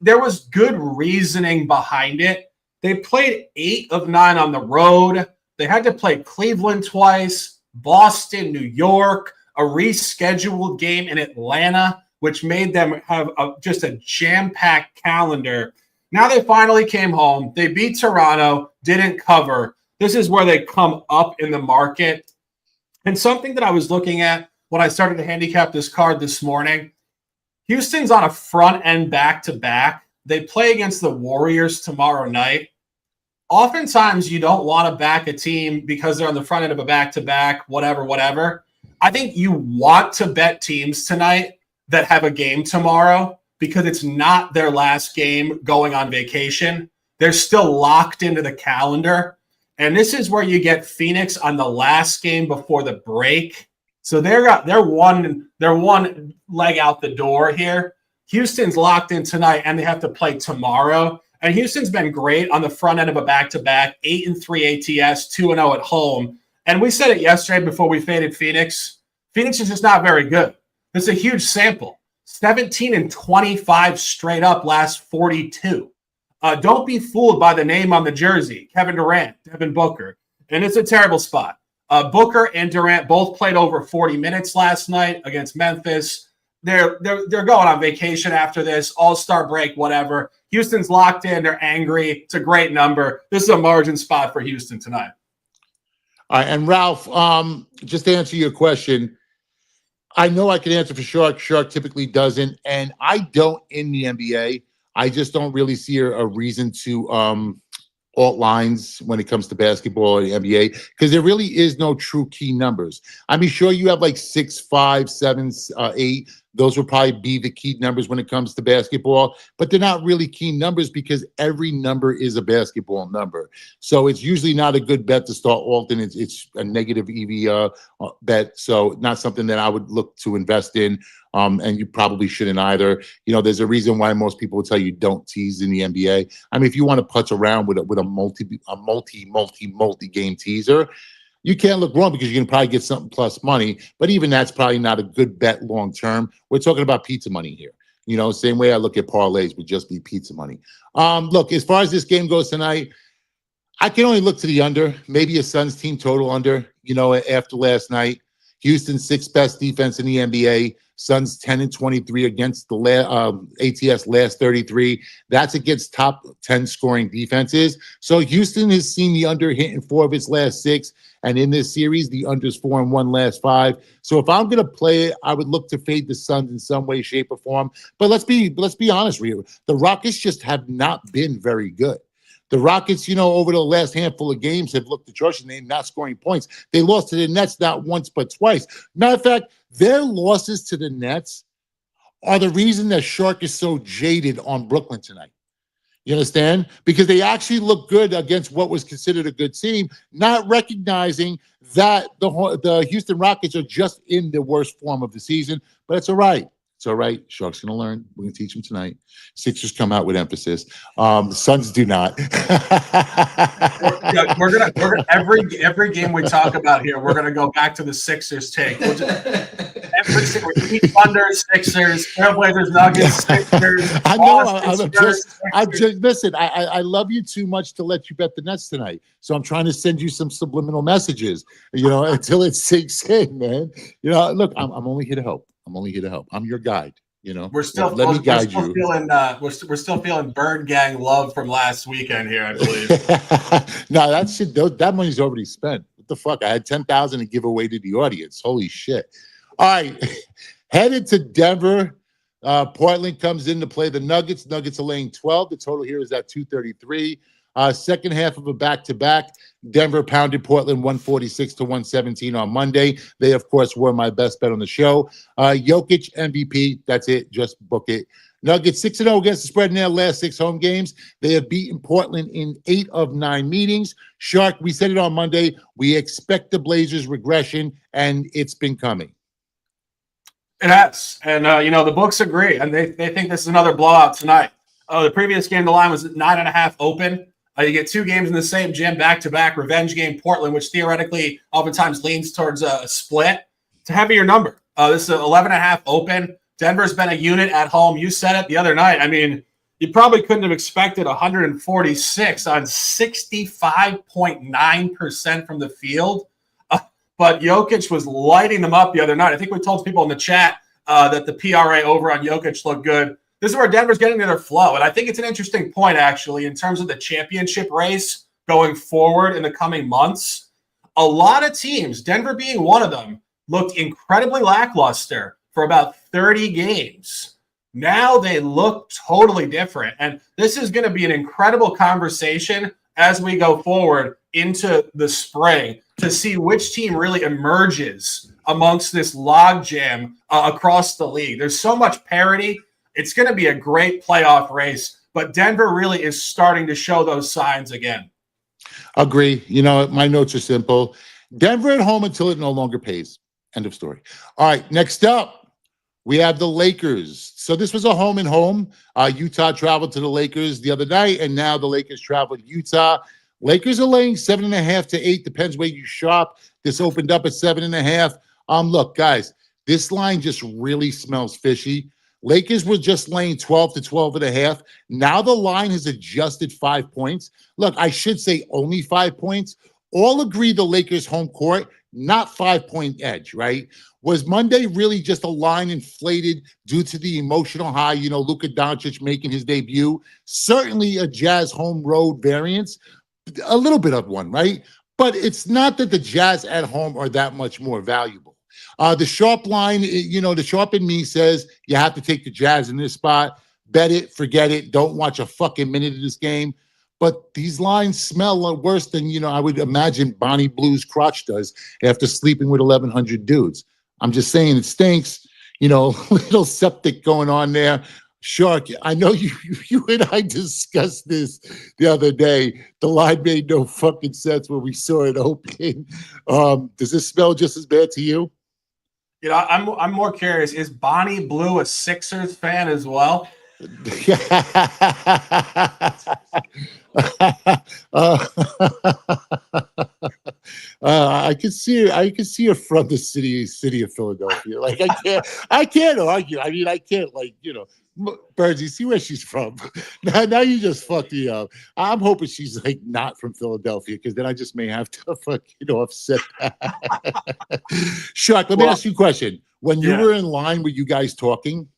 there was good reasoning behind it. They played 8 of 9 on the road. They had to play Cleveland twice, Boston, New York, a rescheduled game in Atlanta, which made them have just a jam-packed calendar. Now they finally came home. They beat Toronto, didn't cover. This is where they come up in the market. And something that I was looking at when I started to handicap this card this morning, Houston's on a front-end back-to-back. They play against the Warriors tomorrow night. Oftentimes, you don't want to back a team because they're on the front end of a back-to-back, whatever. I think you want to bet teams tonight that have a game tomorrow, because it's not their last game going on vacation. They're still locked into the calendar. And this is where you get Phoenix on the last game before the break. So they're one leg out the door here. Houston's locked in tonight, and they have to play tomorrow. And Houston's been great on the front end of a back-to-back, 8-3 ATS, 2-0 at home. And we said it yesterday before we faded Phoenix. Phoenix is just not very good. It's a huge sample. 17-25 straight up last 42. Don't be fooled by the name on the jersey. Kevin Durant, Devin Booker. And it's a terrible spot. Booker and Durant both played over 40 minutes last night against Memphis. They're going on vacation after this, all-star break, whatever. Houston's locked in. They're angry. It's a great number. This is a margin spot for Houston tonight. All right, and Ralph, just to answer your question, I know I can answer for Shark. Shark typically doesn't, and I don't in the NBA. I just don't really see a reason to alt lines when it comes to basketball or the NBA, because there really is no true key numbers. I mean, sure, you have like 6, 5, 7, 8. Those will probably be the key numbers when it comes to basketball, but they're not really key numbers because every number is a basketball number. So it's usually not a good bet to start alting. It's a negative EV bet. So not something that I would look to invest in. And you probably shouldn't either. You know, there's a reason why most people will tell you don't tease in the NBA. I mean, if you want to putz around with a multi game teaser, you can't look wrong because you can probably get something plus money. But even that's probably not a good bet long term. We're talking about pizza money here. You know, same way I look at parlays would just be pizza money. Look, as far as this game goes tonight, I can only look to the under, maybe a Suns team total under, you know, after last night. Houston's 6th best defense in the NBA. Suns 10-23 against the ATS last 33. That's against top 10 scoring defenses. So Houston has seen the under hit in 4 of its last 6. And in this series, the under's 4-1 last 5. So if I'm going to play it, I would look to fade the Suns in some way, shape, or form. But let's be honest, Rio. The Rockets just have not been very good. The Rockets, over the last handful of games have looked atrocious. They're not scoring points. They lost to the Nets not once but twice. Matter of fact, their losses to the Nets are the reason that Shark is so jaded on Brooklyn tonight. You understand? Because they actually look good against what was considered a good team, not recognizing that the Houston Rockets are just in the worst form of the season. But it's all right. It's all right. Shark's going to learn. We're going to teach them tonight. Sixers come out with emphasis. The Suns do not. we're gonna every game we talk about here, we're gonna go back to the Sixers take. We'll just, Thunder, Sixers, Trailblazers, Nuggets, Sixers. I know. Listen. I love you too much to let you bet the Nets tonight. So I'm trying to send you some subliminal messages. Until it sinks in, man. Look, I'm only here to help. I'm your guide. We're still let me guide you. We're still feeling Bird Gang love from last weekend here, I believe. No, that shit. That money's already spent. What the fuck? I had $10,000 to give away to the audience. Holy shit! All right, headed to Denver. Portland comes in to play the Nuggets. Nuggets are laying 12. The total here is at 233. Second half of a back-to-back. Denver pounded Portland 146-117 on Monday. They, of course, were my best bet on the show. Jokic MVP. That's it. Just book it. Nuggets 6-0 against the spread in their last 6 home games. They have beaten Portland in 8 of 9 meetings. Shark, we said it on Monday. We expect the Blazers regression, and it's been coming. It has. And, the books agree, and they think this is another blowout tonight. The previous game, the line was 9.5 open. You get 2 games in the same gym, back-to-back, revenge game, Portland, which theoretically oftentimes leans towards a split. It's a heavier number. This is 11.5 open. Denver's been a unit at home. You said it the other night. I mean, you probably couldn't have expected 146 on 65.9% from the field. But Jokic was lighting them up the other night. I think we told people in the chat that the PRA over on Jokic looked good. This is where Denver's getting to their flow. And I think it's an interesting point, actually, in terms of the championship race going forward in the coming months. A lot of teams, Denver being one of them, looked incredibly lackluster for about 30 games. Now they look totally different. And this is going to be an incredible conversation as we go forward into the spring to see which team really emerges amongst this logjam across the league. There's so much parity. It's going to be a great playoff race, but Denver really is starting to show those signs again. Agree. My notes are simple. Denver at home until it no longer pays. End of story. All right, next up, we have the Lakers. So this was a home and home. Utah traveled to the Lakers the other night, and now the Lakers travel to Utah. Lakers are laying 7.5 to 8. Depends where you shop. This opened up at 7.5. Look, guys, this line just really smells fishy. Lakers were just laying 12 to 12.5. Now the line has adjusted 5 points. Look, I should say only 5 points. All agree the Lakers home court, not 5-point edge, right? Was Monday really just a line inflated due to the emotional high, Luka Doncic making his debut? Certainly a Jazz home road variance, a little bit of one, right? But it's not that the Jazz at home are that much more valuable. The sharp line, the sharp in me says you have to take the Jazz in this spot. Bet it, forget it. Don't watch a fucking minute of this game. But these lines smell worse than, I would imagine Bonnie Blue's crotch does after sleeping with 1,100 dudes. I'm just saying it stinks. Little septic going on there. Shark, I know you and I discussed this the other day. The line made no fucking sense when we saw it open. Does this smell just as bad to you? I'm more curious. Is Bonnie Blue a Sixers fan as well? I can see her from the city of Philadelphia. Like I can't argue. I mean, I can't Birds, you see where she's from. Now you just fucked me up. I'm hoping she's not from Philadelphia, because then I just may have to fucking offset that. Shark, let me ask you a question. When you were in line, were you guys talking?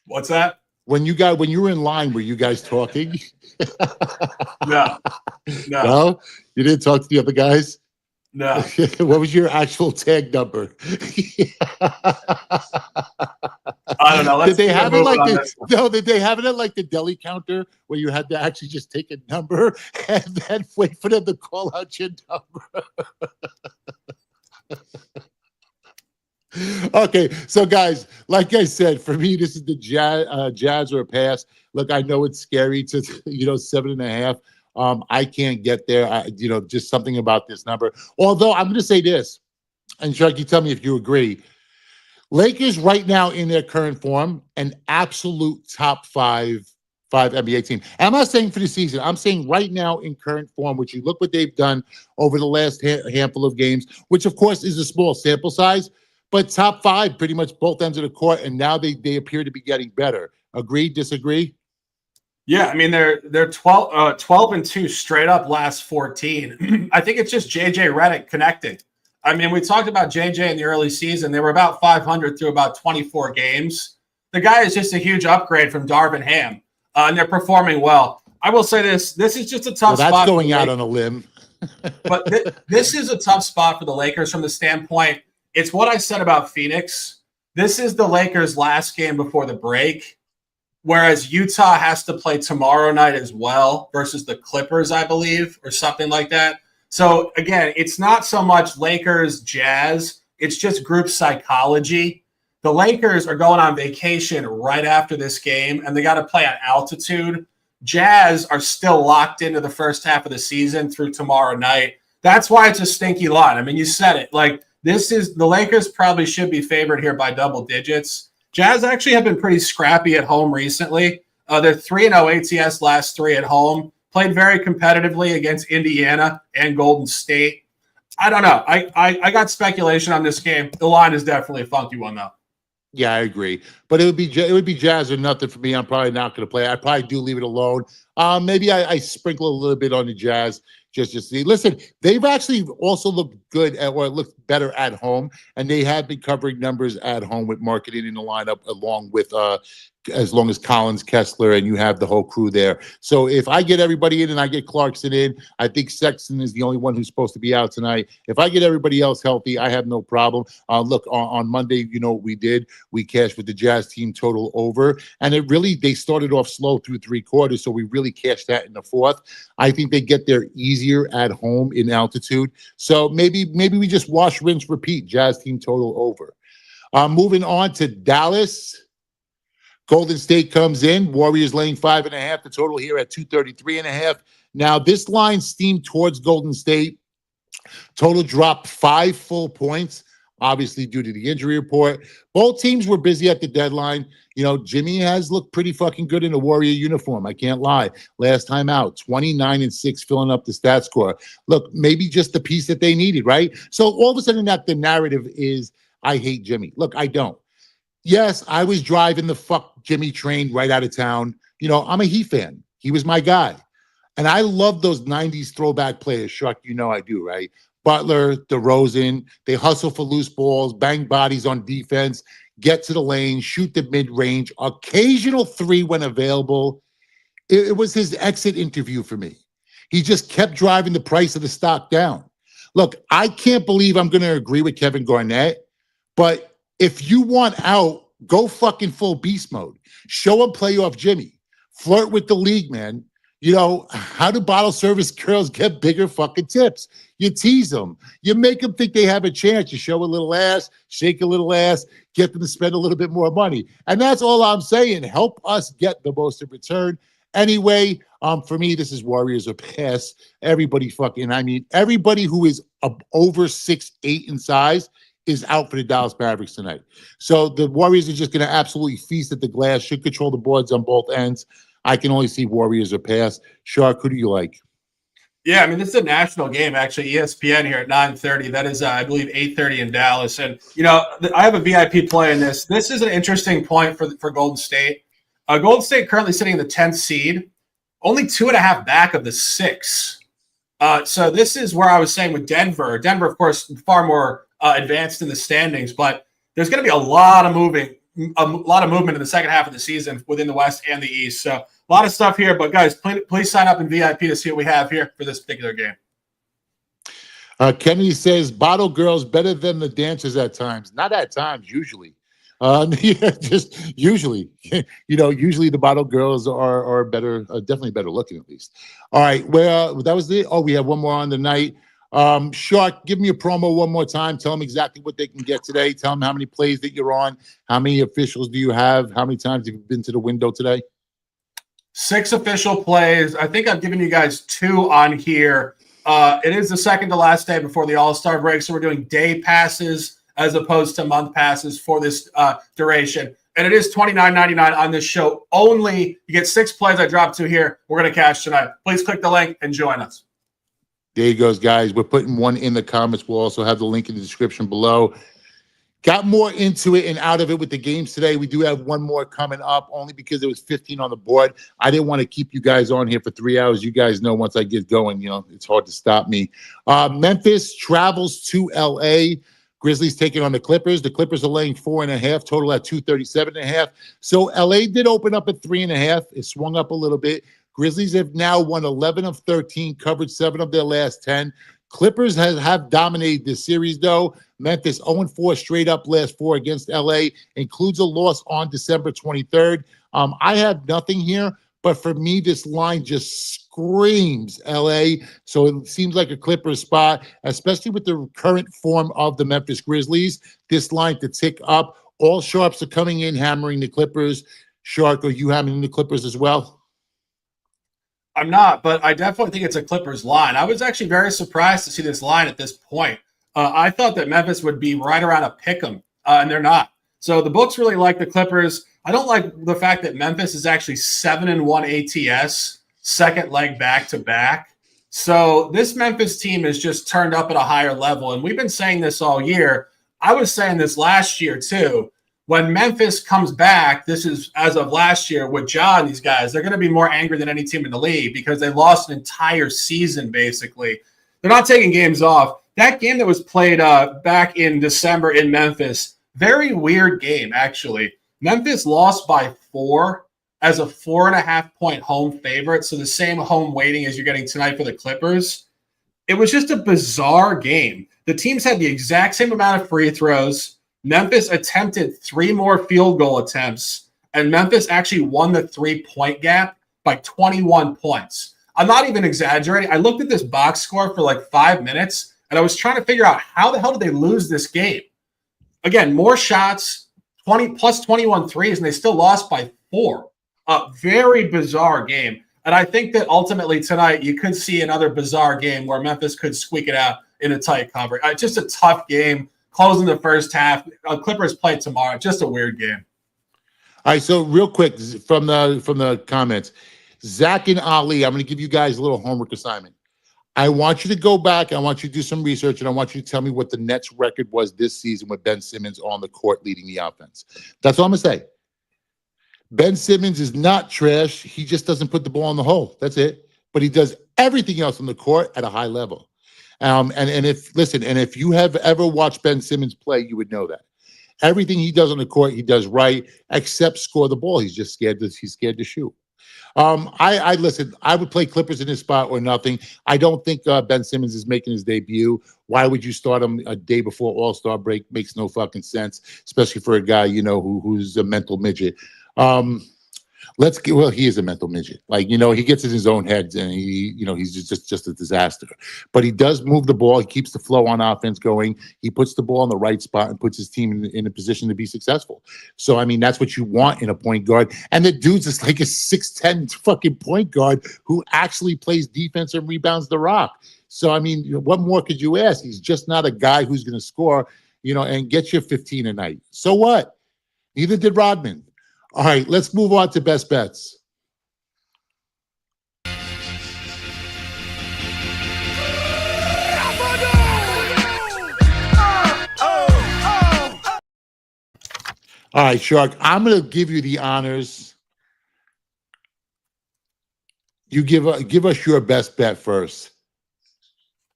What's that? When you were in line, were you guys talking? No. No? You didn't talk to the other guys? No. What was your actual tag number? I don't know. Did they have it like did they have it at like the deli counter where you had to actually just take a number and then wait for them to call out your number? Okay, so guys, like I said, for me, this is the Jazz or a pass. Look, I know it's scary to 7.5. I can't get there. Just something about this number. Although I'm going to say this, and Sharky, tell me if you agree. Lakers right now in their current form, an absolute top five NBA team. And I'm not saying for the season. I'm saying right now in current form, which you look what they've done over the last handful of games, which of course is a small sample size, but top 5 pretty much both ends of the court, and now they appear to be getting better. Agree, disagree? Yeah, I mean they're 12-2 straight up last 14. I think it's just JJ Redick connecting. I mean, we talked about JJ in the early season. They were about 500 through about 24 games. The guy is just a huge upgrade from Darvin Ham, and they're performing well. I will say this is just a tough spot. That's going out on a limb. But this is a tough spot for the Lakers from the standpoint. It's what I said about Phoenix. This is the Lakers' last game before the break, whereas Utah has to play tomorrow night as well versus the Clippers, I believe, or something like that. So, again, it's not so much Lakers, Jazz. It's just group psychology. The Lakers are going on vacation right after this game, and they got to play at altitude. Jazz are still locked into the first half of the season through tomorrow night. That's why it's a stinky line. I mean, you said it. Like, the Lakers probably should be favored here by double digits. Jazz actually have been pretty scrappy at home recently. They're 3-0 ATS last 3 at home. Played very competitively against Indiana and Golden State. I don't know. I got speculation on this game. The line is definitely a funky one, though. Yeah, I agree. But it would be Jazz or nothing for me. I'm probably not going to play. I probably do leave it alone. Maybe I sprinkle a little bit on the Jazz just to see. Listen, they've actually also looked good or looked better at home, and they have been covering numbers at home with marketing in the lineup along with as long as Collins, Kessler, and you have the whole crew there. So if I get everybody in and I get Clarkson in, I think Sexton is the only one who's supposed to be out tonight. If I get everybody else healthy, I have no problem. Look, on Monday, you know what we did? We cashed with the Jazz team total over, and they started off slow through 3 quarters, so we really cashed that in the 4th. I think they get there easier at home in altitude. So maybe we just wash, rinse, repeat. Jazz team total over. Moving on to Dallas. Golden State comes in. Warriors laying 5.5. The total here at 233.5. Now, this line steamed towards Golden State. Total dropped 5 full points, obviously due to the injury report. Both teams were busy at the deadline. Jimmy has looked pretty fucking good in a Warrior uniform. I can't lie. Last time out, 29-6, filling up the stat score. Look, maybe just the piece that they needed, right? So all of a sudden, the narrative is, I hate Jimmy. Look, I don't. Yes, I was driving the fuck Jimmy train right out of town. I'm a Heat fan. He was my guy. And I love those 90s throwback players. Shuck, I do, right? Butler, DeRozan, they hustle for loose balls, bang bodies on defense, get to the lane, shoot the mid-range, occasional 3 when available. It was his exit interview for me. He just kept driving the price of the stock down. Look, I can't believe I'm going to agree with Kevin Garnett, but if you want out, go fucking full beast mode. Show him playoff Jimmy. Flirt with the league, man. How do bottle service girls get bigger fucking tips? You tease them. You make them think they have a chance. You show a little ass, shake a little ass, get them to spend a little bit more money. And that's all I'm saying. Help us get the most in return. Anyway, for me, this is Warriors or pass. Everybody who is over 6'8" in size is out for the Dallas Mavericks tonight. So the Warriors are just going to absolutely feast at the glass, should control the boards on both ends. I can only see Warriors or pass. Shark, who do you like? Yeah, I mean, this is a national game, actually. ESPN here at 9:30. That is, I believe, 8:30 in Dallas. And, I have a VIP play in this. This is an interesting point for Golden State. Golden State currently sitting in the 10th seed, only 2.5 back of the 6. So this is where I was saying with Denver. Denver, of course, far more advanced in the standings, but there's going to be a lot of movement in the second half of the season within the West and the East. So a lot of stuff here, but guys, please sign up in VIP to see what we have here for this particular game. Kennedy says bottle girls better than the dancers at times. Not at times, usually. Yeah, just usually. Usually the bottle girls are better, definitely better looking at least. All right, well, that was it. Oh, we have one more on the night. Shark, give me a promo one more time. Tell them exactly what they can get today. Tell them how many plays that you're on. How many officials do you have? How many times have you been to the window today? 6 official plays. I think I've given you guys 2 on here. It is the second to last day before the All-Star break, so we're doing day passes as opposed to month passes for this duration. And it is $29.99 on this show only. You get 6 plays I dropped 2 here. We're going to cash tonight. Please click the link and join us. There you goes, guys. We're putting one in the comments. We'll also have the link in the description below. Got more into it and out of it with the games today. We do have one more coming up only because there was 15 on the board. I didn't want to keep you guys on here for 3 hours. You guys know once I get going, it's hard to stop me. Memphis travels to L.A. Grizzlies taking on the Clippers. The Clippers are laying 4.5, total at 237.5. So L.A. did open up at 3.5. It swung up a little bit. Grizzlies have now won 11 of 13, covered 7 of their last 10. Clippers have dominated this series, though. Memphis 0-4 straight up last 4 against L.A., includes a loss on December 23rd. I have nothing here, but for me, this line just screams L.A., so it seems like a Clippers spot, especially with the current form of the Memphis Grizzlies. This line to tick up. All sharps are coming in, hammering the Clippers. Shark, are you hammering the Clippers as well? I'm not, but I definitely think it's a Clippers line. I was actually very surprised to see this line at this point. I thought that Memphis would be right around a pick 'em, and they're not. So the books really like the Clippers. I don't like the fact that Memphis is actually 7-1 ATS, second leg back-to-back. So this Memphis team is just turned up at a higher level, and we've been saying this all year. I was saying this last year too. When Memphis comes back, this is as of last year with Ja and these guys, they're going to be more angry than any team in the league because they lost an entire season, basically. They're not taking games off. That game that was played back in December in Memphis, very weird game, actually. Memphis lost by 4 as a 4.5-point home favorite, so the same home weighting as you're getting tonight for the Clippers. It was just a bizarre game. The teams had the exact same amount of free throws. Memphis attempted 3 more field goal attempts, and Memphis actually won the 3-point gap by 21 points. I'm not even exaggerating. I looked at this box score for like 5 minutes, and I was trying to figure out how the hell did they lose this game? Again, more shots, 20 plus 21 threes, and they still lost by 4. A very bizarre game. And I think that ultimately tonight you could see another bizarre game where Memphis could squeak it out in a tight cover. Just a tough game. Closing the first half. Clippers play tomorrow. Just a weird game. All right, so real quick from the comments, Zach and Ali, I'm going to give you guys a little homework assignment. I want you to go back. I want you to do some research, and I want you to tell me what the Nets record was this season with Ben Simmons on the court leading the offense. That's all I'm going to say. Ben Simmons is not trash. He just doesn't put the ball in the hole. That's it. But he does everything else on the court at a high level. And if you have ever watched Ben Simmons play, you would know that everything he does on the court, he does right, except score the ball. He's just scared to shoot. I would play Clippers in this spot or nothing. I don't think Ben Simmons is making his debut. Why would you start him a day before All-Star break? Makes no fucking sense, especially for a guy, who's a mental midget. He is a mental midget. He gets in his own head and he's just a disaster. But he does move the ball. He keeps the flow on offense going. He puts the ball in the right spot and puts his team in a position to be successful. So, that's what you want in a point guard. And the dude's just like a 6'10" fucking point guard who actually plays defense and rebounds the rock. So, what more could you ask? He's just not a guy who's going to score, and get you 15 a night. So what? Neither did Rodman. All right, let's move on to best bets. All right, Shark, I'm going to give you the honors. You give us your best bet first.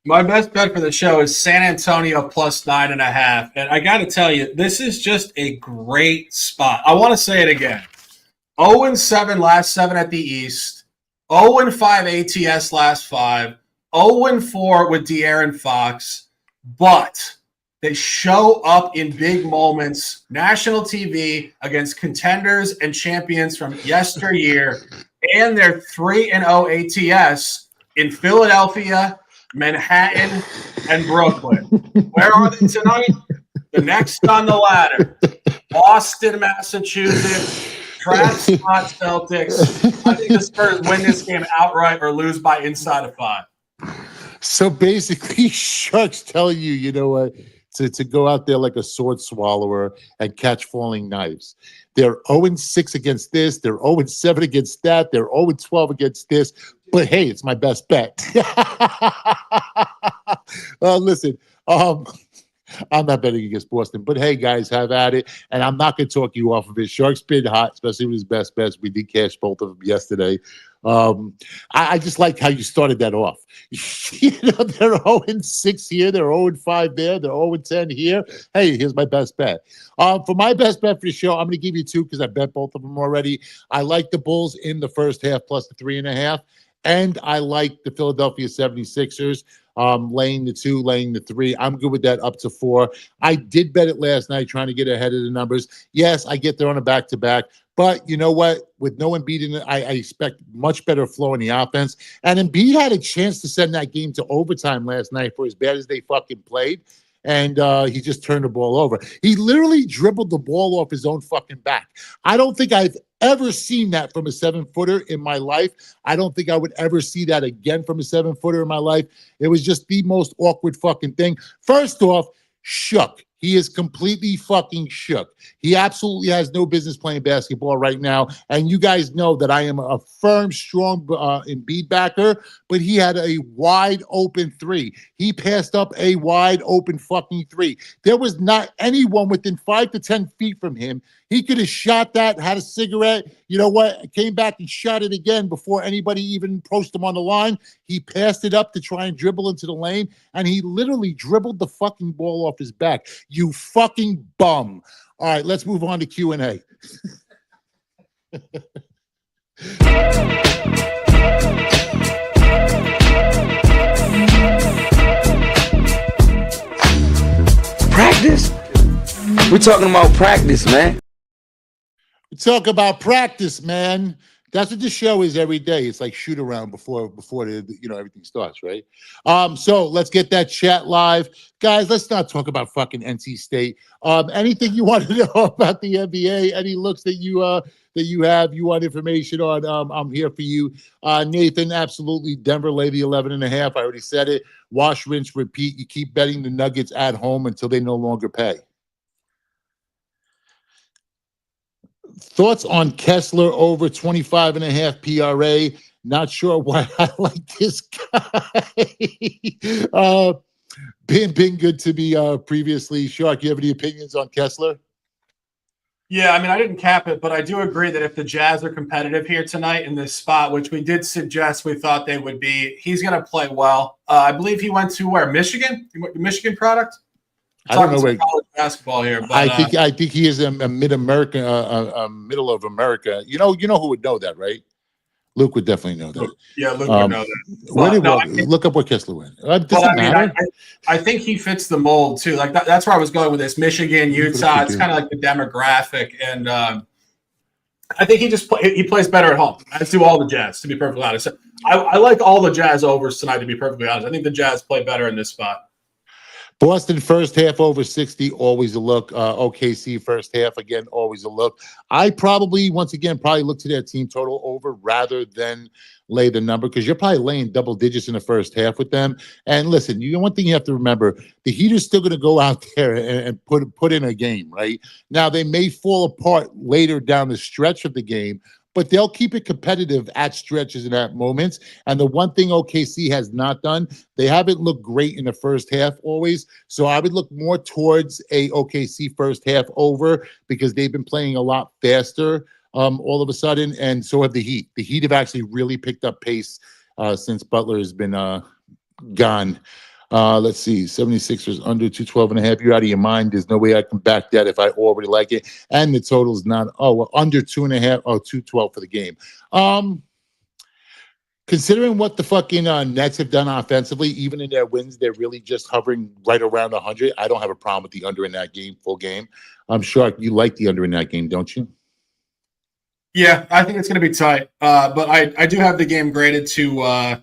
My best bet for the show is San Antonio plus 9.5. And I got to tell you, this is just a great spot. I want to say it again. 0-7 last 7 at the East. 0-5 ATS last 5. 0-4 with De'Aaron Fox, but they show up in big moments, national TV against contenders and champions from yesteryear, and they're 3-0 ATS in Philadelphia, Manhattan, and Brooklyn. Where are they tonight? The next on the ladder, Boston, Massachusetts, Trash spot Celtics. I think the Spurs win this game outright or lose by inside of 5. So basically, Sharks tell you, you know what, to go out there like a sword swallower and catch falling knives. They're 0-6 against this. They're 0-7 against that. They're 0-12 against this. But hey, it's my best bet. Listen, I'm not betting against Boston, but hey, guys, have at it. And I'm not going to talk you off of it. Sharks been hot, especially with his best bets. We did cash both of them yesterday. I just like how you started that off. You know, they're 0-6 here, they're 0-5 there, they're 0-10 here. Hey, here's my best bet. For my best bet for the show, I'm going to give you 2 because I bet both of them already. I like the Bulls in the first half plus the 3.5, and I like the Philadelphia 76ers. Laying the 2, laying the 3. I'm good with that up to 4. I did bet it last night trying to get ahead of the numbers. Yes, I get there on a back-to-back. But you know what? With no Embiid in it, I expect much better flow in the offense. And Embiid had a chance to send that game to overtime last night for as bad as they fucking played. And he just turned the ball over. He literally dribbled the ball off his own fucking back. I don't think I've ever seen that from a 7-footer in my life. I don't think I would ever see that again from a 7-footer in my life. It was just the most awkward fucking thing. First off, shook. He is completely fucking shook. He absolutely has no business playing basketball right now. And you guys know that I am a firm, strong Embiid backer, but he had a wide open 3. He passed up a wide open fucking 3. There was not anyone within 5 to 10 feet from him. He could have shot that, had a cigarette. You know what? Came back and shot it again before anybody even approached him on the line. He passed it up to try and dribble into the lane, and he literally dribbled the fucking ball off his back. You fucking bum. All right, let's move on to Q&A. Practice? We're talking about practice, man. We talk about practice, man. That's what the show is every day. It's like shoot around before the, everything starts, right? So let's get that chat live. Guys, let's not talk about fucking NC State. Anything you want to know about the NBA, any looks that you have, you want information on, I'm here for you. Nathan, absolutely. Denver lay the 11.5. I already said it. Wash, rinse, repeat. You keep betting the Nuggets at home until they no longer pay. Thoughts on Kessler over 25.5 PRA? Not sure why I like this guy. Been good to me previously. Shark, you have any opinions on Kessler? Yeah, I mean, I didn't cap it, but I do agree that if the Jazz are competitive here tonight in this spot, which we did suggest we thought they would be, he's going to play well. I believe he went to where? Michigan? Michigan product? I don't know where college basketball here, but I think he is a mid-American, middle of America. You know who would know that, right? Luke would definitely know that. Yeah, Luke would know that. Look up where Kessler went. I think he fits the mold too. Like that's where I was going with this. Michigan, Utah. It's kind of like the demographic, and I think he plays better at home. As do all the Jazz, to be perfectly honest. I like all the Jazz overs tonight. To be perfectly honest, I think the Jazz play better in this spot. Boston first half over 60, always a look. OKC first half, again, always a look. I probably, once again, look to their team total over rather than lay the number because you're probably laying double digits in the first half with them. And listen, one thing you have to remember, the Heat are still going to go out there and put in a game, right? Now, they may fall apart later down the stretch of the game, but they'll keep it competitive at stretches and at moments. And the one thing OKC has not done, they haven't looked great in the first half always. So I would look more towards a OKC first half over because they've been playing a lot faster all of a sudden. And so have the Heat. The Heat have actually really picked up pace since Butler has been gone. Let's see, 76ers under 212.5. You're out of your mind. There's no way I can back that if I already like it. And the total's not, under 2.5, 212 for the game. Considering what the fucking Nets have done offensively, even in their wins, they're really just hovering right around 100. I don't have a problem with the under in that game, full game. I'm sure you like the under in that game, don't you? Yeah, I think it's going to be tight. But I do have the game graded to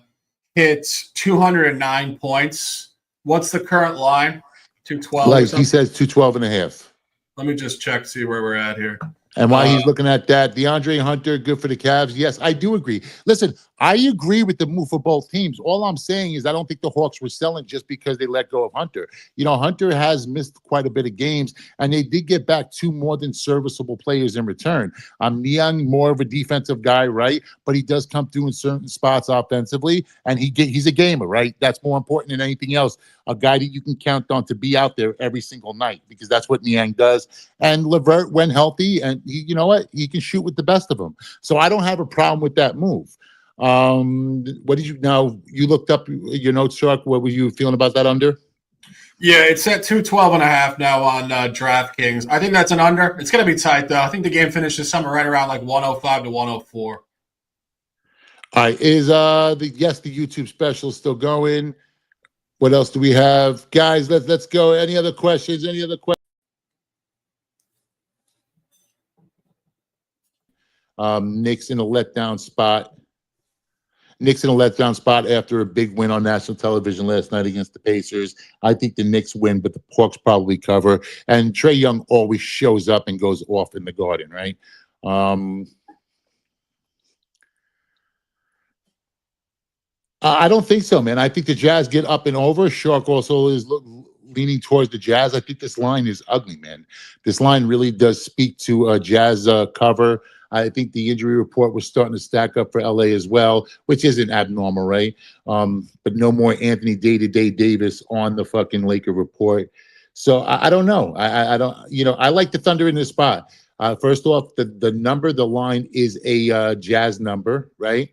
hit 209 points. What's the current line? 212. Like he says, 212.5. Let me just check, see where we're at here. And while he's looking at that, DeAndre Hunter, good for the Cavs. Yes, I do agree. Listen, I agree with the move for both teams. All I'm saying is I don't think the Hawks were selling just because they let go of Hunter. You know, Hunter has missed quite a bit of games, and they did get back 2 more than serviceable players in return. Niang, more of a defensive guy, right? But he does come through in certain spots offensively, and he's a gamer, right? That's more important than anything else. A guy that you can count on to be out there every single night, because that's what Niang does. And LeVert, when healthy, and you know what? He can shoot with the best of them. So I don't have a problem with that move. What did you now? You looked up your notes, Chuck. What were you feeling about that under? Yeah, it's at 212.5 now on DraftKings. I think that's an under. It's going to be tight, though. I think the game finishes somewhere right around like 105 to 104. All right. Is the YouTube special still going? What else do we have? Guys, let's go. Any other questions? Any other questions? Knicks in a letdown spot. Knicks in a letdown spot after a big win on national television last night against the Pacers. I think the Knicks win, but the Hawks probably cover. And Trae Young always shows up and goes off in the Garden, right? I don't think so, man. I think the Jazz get up and over. Shark also is leaning towards the Jazz. I think this line is ugly, man. This line really does speak to a Jazz cover. I think the injury report was starting to stack up for LA as well, which isn't abnormal, right? But no more Anthony Day-to-Day Davis on the fucking Laker report. So I don't know. I don't, I like the Thunder in this spot. First off, the line is a Jazz number, right?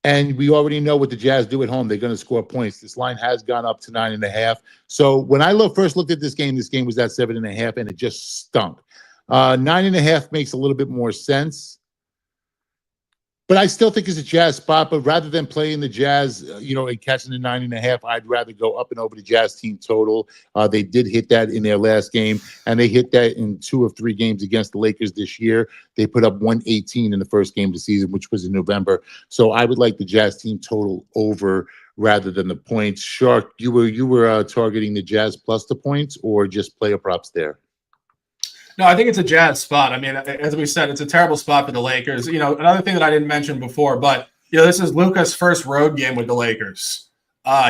And we already know what the Jazz do at home. They're going to score points. This line has gone up to 9.5. So when I first looked at this game was at 7.5, and it just stunk. 9.5 makes a little bit more sense. But I still think it's a Jazz spot. But rather than playing the Jazz, and catching the 9.5, I'd rather go up and over the Jazz team total. They did hit that in their last game, and they hit that in 2 of 3 games against the Lakers this year. They put up 118 in the first game of the season, which was in November. So I would like the Jazz team total over rather than the points. Shark, you were targeting the Jazz plus the points, or just player props there? No, I think it's a Jazz spot. I mean, as we said, it's a terrible spot for the Lakers. Another thing that I didn't mention before, but this is Luka's first road game with the Lakers.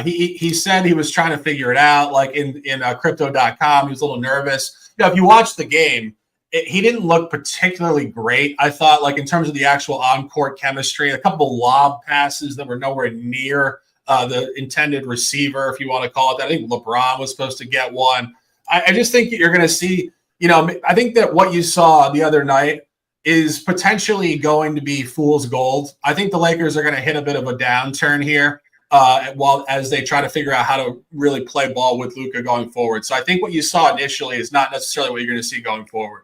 He said he was trying to figure it out, like in crypto.com. He was a little nervous. If you watch the game, he didn't look particularly great. I thought, like, in terms of the actual on-court chemistry, a couple lob passes that were nowhere near the intended receiver, if you want to call it that. I think LeBron was supposed to get one. I just think you're going to see. I think that what you saw the other night is potentially going to be fool's gold. I think the Lakers are going to hit a bit of a downturn here as they try to figure out how to really play ball with Luka going forward. So I think what you saw initially is not necessarily what you're going to see going forward.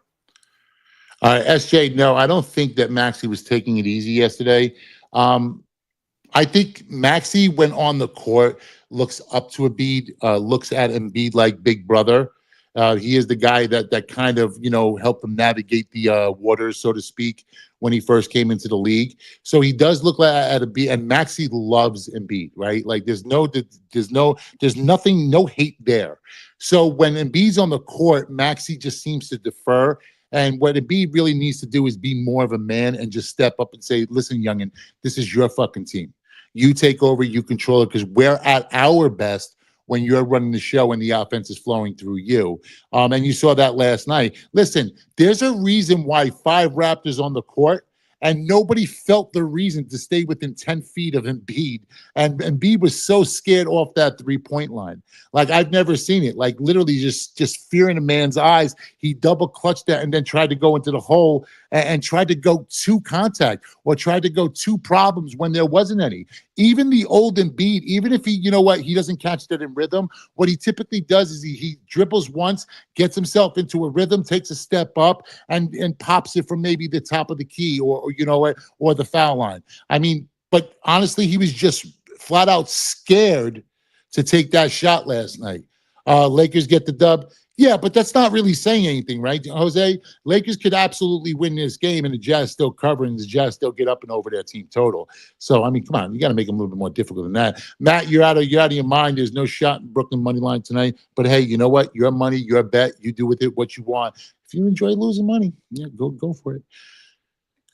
SJ, no, I don't think that Maxey was taking it easy yesterday. I think Maxey, when on the court, looks up to Embiid, looks at Embiid like big brother. He is the guy that kind of, helped him navigate the waters, so to speak, when he first came into the league. So he does look at Embiid, and Maxey loves Embiid, right? Like there's nothing, no hate there. So when Embiid's on the court, Maxey just seems to defer. And what Embiid really needs to do is be more of a man and just step up and say, listen, youngin, this is your fucking team. You take over, you control it, because we're at our best when you're running the show and the offense is flowing through you. And you saw that last night. Listen, there's a reason why 5 Raptors on the court, and nobody felt the reason to stay within 10 feet of Embiid. And Embiid was so scared off that 3-point line. Like, I've never seen it. Like, literally just fear in a man's eyes. He double clutched that and then tried to go into the hole and tried to go to contact or tried to go to problems when there wasn't any. Even the old Embiid, even if he doesn't catch that in rhythm, what he typically does is he dribbles once, gets himself into a rhythm, takes a step up, and pops it from maybe the top of the key or the foul line. I mean, But honestly, he was just flat out scared to take that shot last night. Lakers get the dub. Yeah, but that's not really saying anything, right, Jose? Lakers could absolutely win this game, and the Jazz still cover, and the Jazz still get up and over their team total. So, I mean, come on, you got to make them a little bit more difficult than that. Matt, you're out of your mind. There's no shot in Brooklyn money line tonight. But hey, you know what? Your money, your bet. You do with it what you want. If you enjoy losing money, yeah, go for it.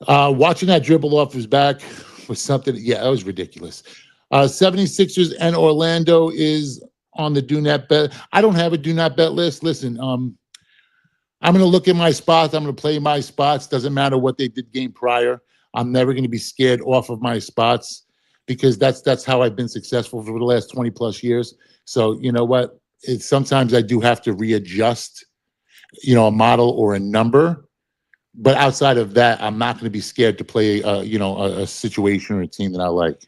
Watching that dribble off his back was something. Yeah, that was ridiculous. 76ers and Orlando is on the do not bet. I don't have a do not bet list. Listen, I'm going to look at my spots. I'm going to play my spots. Doesn't matter what they did game prior. I'm never going to be scared off of my spots because that's how I've been successful for the last 20 plus years. So you know what? Sometimes I do have to readjust, a model or a number. But outside of that, I'm not going to be scared to play, a situation or a team that I like.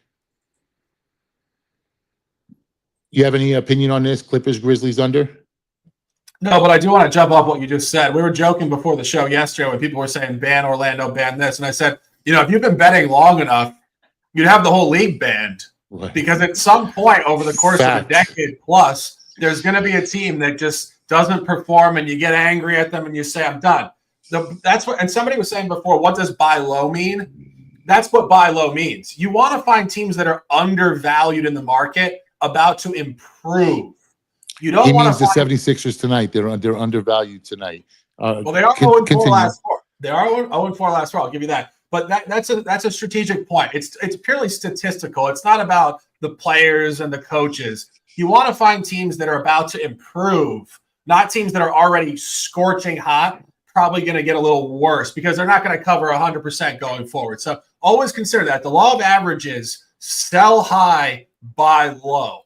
You have any opinion on this? Clippers, Grizzlies under? No, but I do want to jump off what you just said. We were joking before the show yesterday when people were saying ban Orlando, ban this. And I said, if you've been betting long enough, you'd have the whole league banned. Right. Because at some point over the course of a decade plus, there's going to be a team that just doesn't perform and you get angry at them and you say, I'm done. That's what, and somebody was saying before, what does buy low mean? That's what buy low means. You want to find teams that are undervalued in the market, about to improve. You don't want to. He means the 76ers tonight. They're undervalued tonight. Well, they are 0-4 last four. They are 0-4 last four. I'll give you that. But that's a strategic point. It's purely statistical. It's not about the players and the coaches. You want to find teams that are about to improve, not teams that are already scorching hot, probably going to get a little worse because they're not going to cover 100% going forward. So always consider that. The law of averages: sell high, buy low.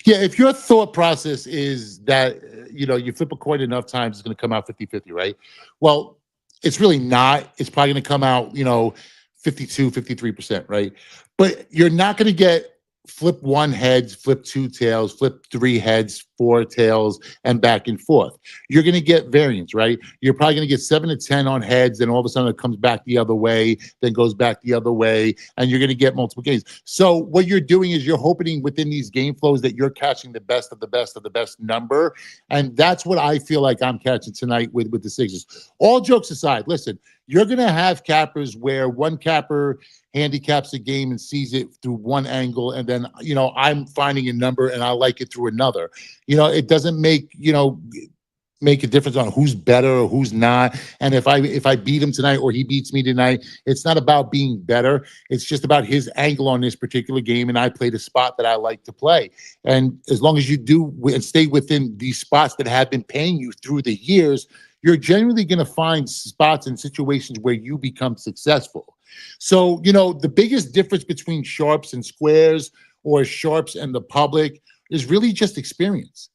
Yeah, if your thought process is that, you flip a coin enough times, it's going to come out 50-50, right? Well, it's really not. It's probably going to come out, 52, 53%, right? But you're not going to get flip one heads, flip two tails, flip three heads, four tails, and back and forth. You're going to get variance, right? You're probably going to get 7 to 10 on heads, and all of a sudden it comes back the other way, then goes back the other way, and you're going to get multiple games. So what you're doing is you're hoping within these game flows that you're catching the best of the best of the best number, and that's what I feel like I'm catching tonight with the Sixers. All jokes aside, listen, you're going to have cappers where one capper handicaps a game and sees it through one angle, and then I'm finding a number and I like it through another. It doesn't make a difference on who's better or who's not. And if I beat him tonight or he beats me tonight, it's not about being better. It's just about his angle on this particular game, and I play the spot that I like to play. And as long as you do and stay within these spots that have been paying you through the years, you're generally going to find spots and situations where you become successful. So, the biggest difference between sharps and squares or sharps and the public is really just experience.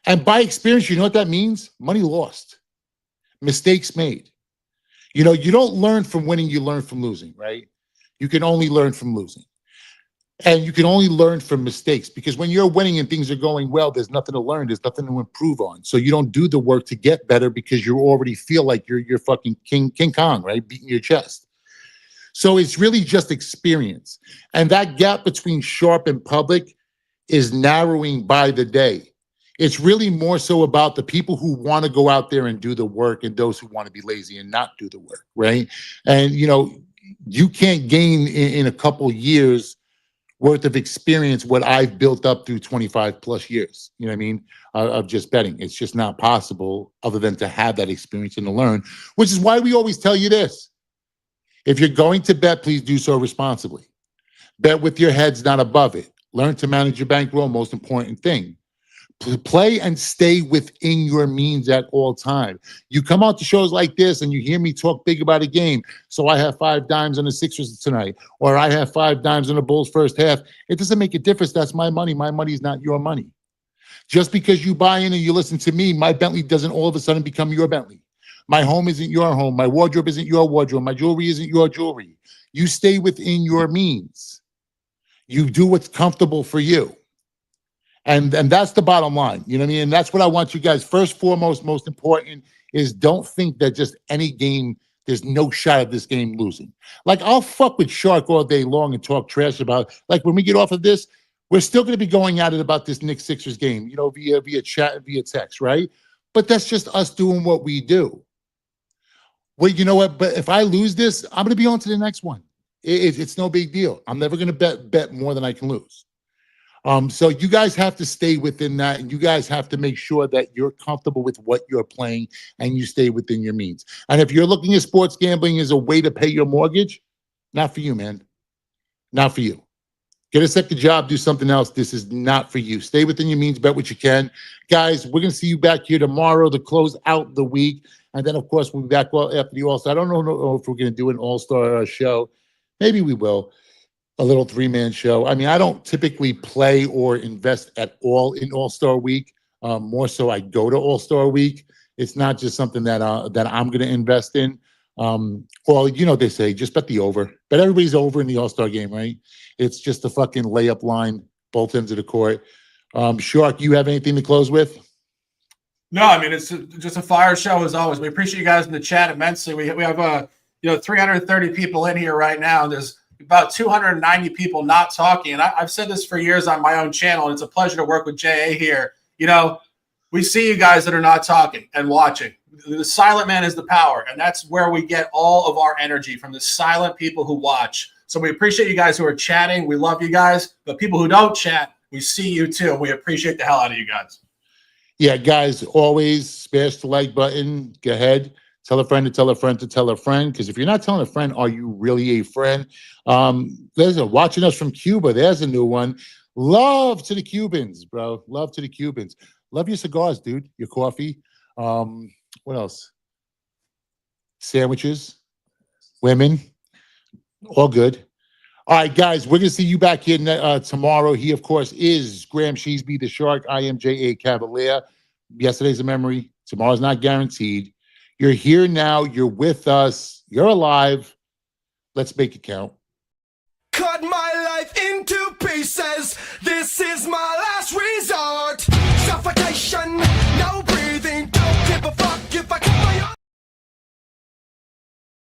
And by experience, you know what that means? Money lost, mistakes made. You don't learn from winning, you learn from losing, right? You can only learn from losing. And you can only learn from mistakes, because when you're winning and things are going well, there's nothing to learn. There's nothing to improve on. So you don't do the work to get better because you already feel like you're fucking King Kong, right? Beating your chest. So it's really just experience. And that gap between sharp and public is narrowing by the day. It's really more so about the people who want to go out there and do the work and those who want to be lazy and not do the work, right? And, you can't gain in a couple years worth of experience what I've built up through 25 plus years, you know what I mean, of just betting. It's just not possible other than to have that experience and to learn, which is why we always tell you this. If you're going to bet, please do so responsibly. Bet with your heads not above it. Learn to manage your bankroll, most important thing. Play and stay within your means at all time. You come out to shows like this and you hear me talk big about a game. So I have 5 dimes on the Sixers tonight, or I have 5 dimes on the Bulls first half. It doesn't make a difference. That's my money. My money is not your money. Just because you buy in and you listen to me, my Bentley doesn't all of a sudden become your Bentley. My home isn't your home. My wardrobe isn't your wardrobe. My jewelry isn't your jewelry. You stay within your means. You do what's comfortable for you. And that's the bottom line. You know what I mean? And that's what I want you guys, first, foremost, most important, is don't think that just any game there's no shot of this game losing. Like, I'll fuck with Shark all day long and talk trash about, like, when we get off of this, we're still going to be going at it about this Knicks-Sixers game, via chat and via text, right? But that's just us doing what we do. Well, you know what? But if I lose this, I'm going to be on to the next one. It's no big deal. I'm never going to bet more than I can lose. So you guys have to stay within that, and you guys have to make sure that you're comfortable with what you're playing and you stay within your means. And if you're looking at sports gambling as a way to pay your mortgage, not for you, man. Not for you. Get a second job, do something else. This is not for you. Stay within your means, bet what you can. Guys, we're going to see you back here tomorrow to close out the week. And then, of course, we'll be back after the All-Star. I don't know if we're going to do an All-Star show. Maybe we will. A little three-man show. I mean, I don't typically play or invest at all in All-Star Week. More so, I go to All-Star Week. It's not just something that I'm going to invest in. Well, they say just bet the over. Bet everybody's over in the All-Star game, right? It's just a fucking layup line, both ends of the court. Shark, you have anything to close with? No, I mean, it's just a fire show as always. We appreciate you guys in the chat immensely. We have 330 people in here right now. And there's about 290 people not talking. And I've said this for years on my own channel, and it's a pleasure to work with JA here. We see you guys that are not talking and watching. The silent man is the power, and that's where we get all of our energy, from the silent people who watch. So we appreciate you guys who are chatting. We love you guys. But people who don't chat, we see you too. We appreciate the hell out of you guys. Yeah, guys, always smash the like button. Go ahead. Tell a friend to tell a friend to tell a friend. Because if you're not telling a friend, are you really a friend? There's watching us from Cuba. There's a new one. Love to the Cubans, bro. Love to the Cubans. Love your cigars, dude. Your coffee. What else? Sandwiches. Women. All good. All right, guys, we're going to see you back here tomorrow. He, of course, is Graham Sheasby, the Shark. I am J.A. Cavalier. Yesterday's a memory. Tomorrow's not guaranteed. You're here now. You're with us. You're alive. Let's make it count. Cut my life into pieces. This is my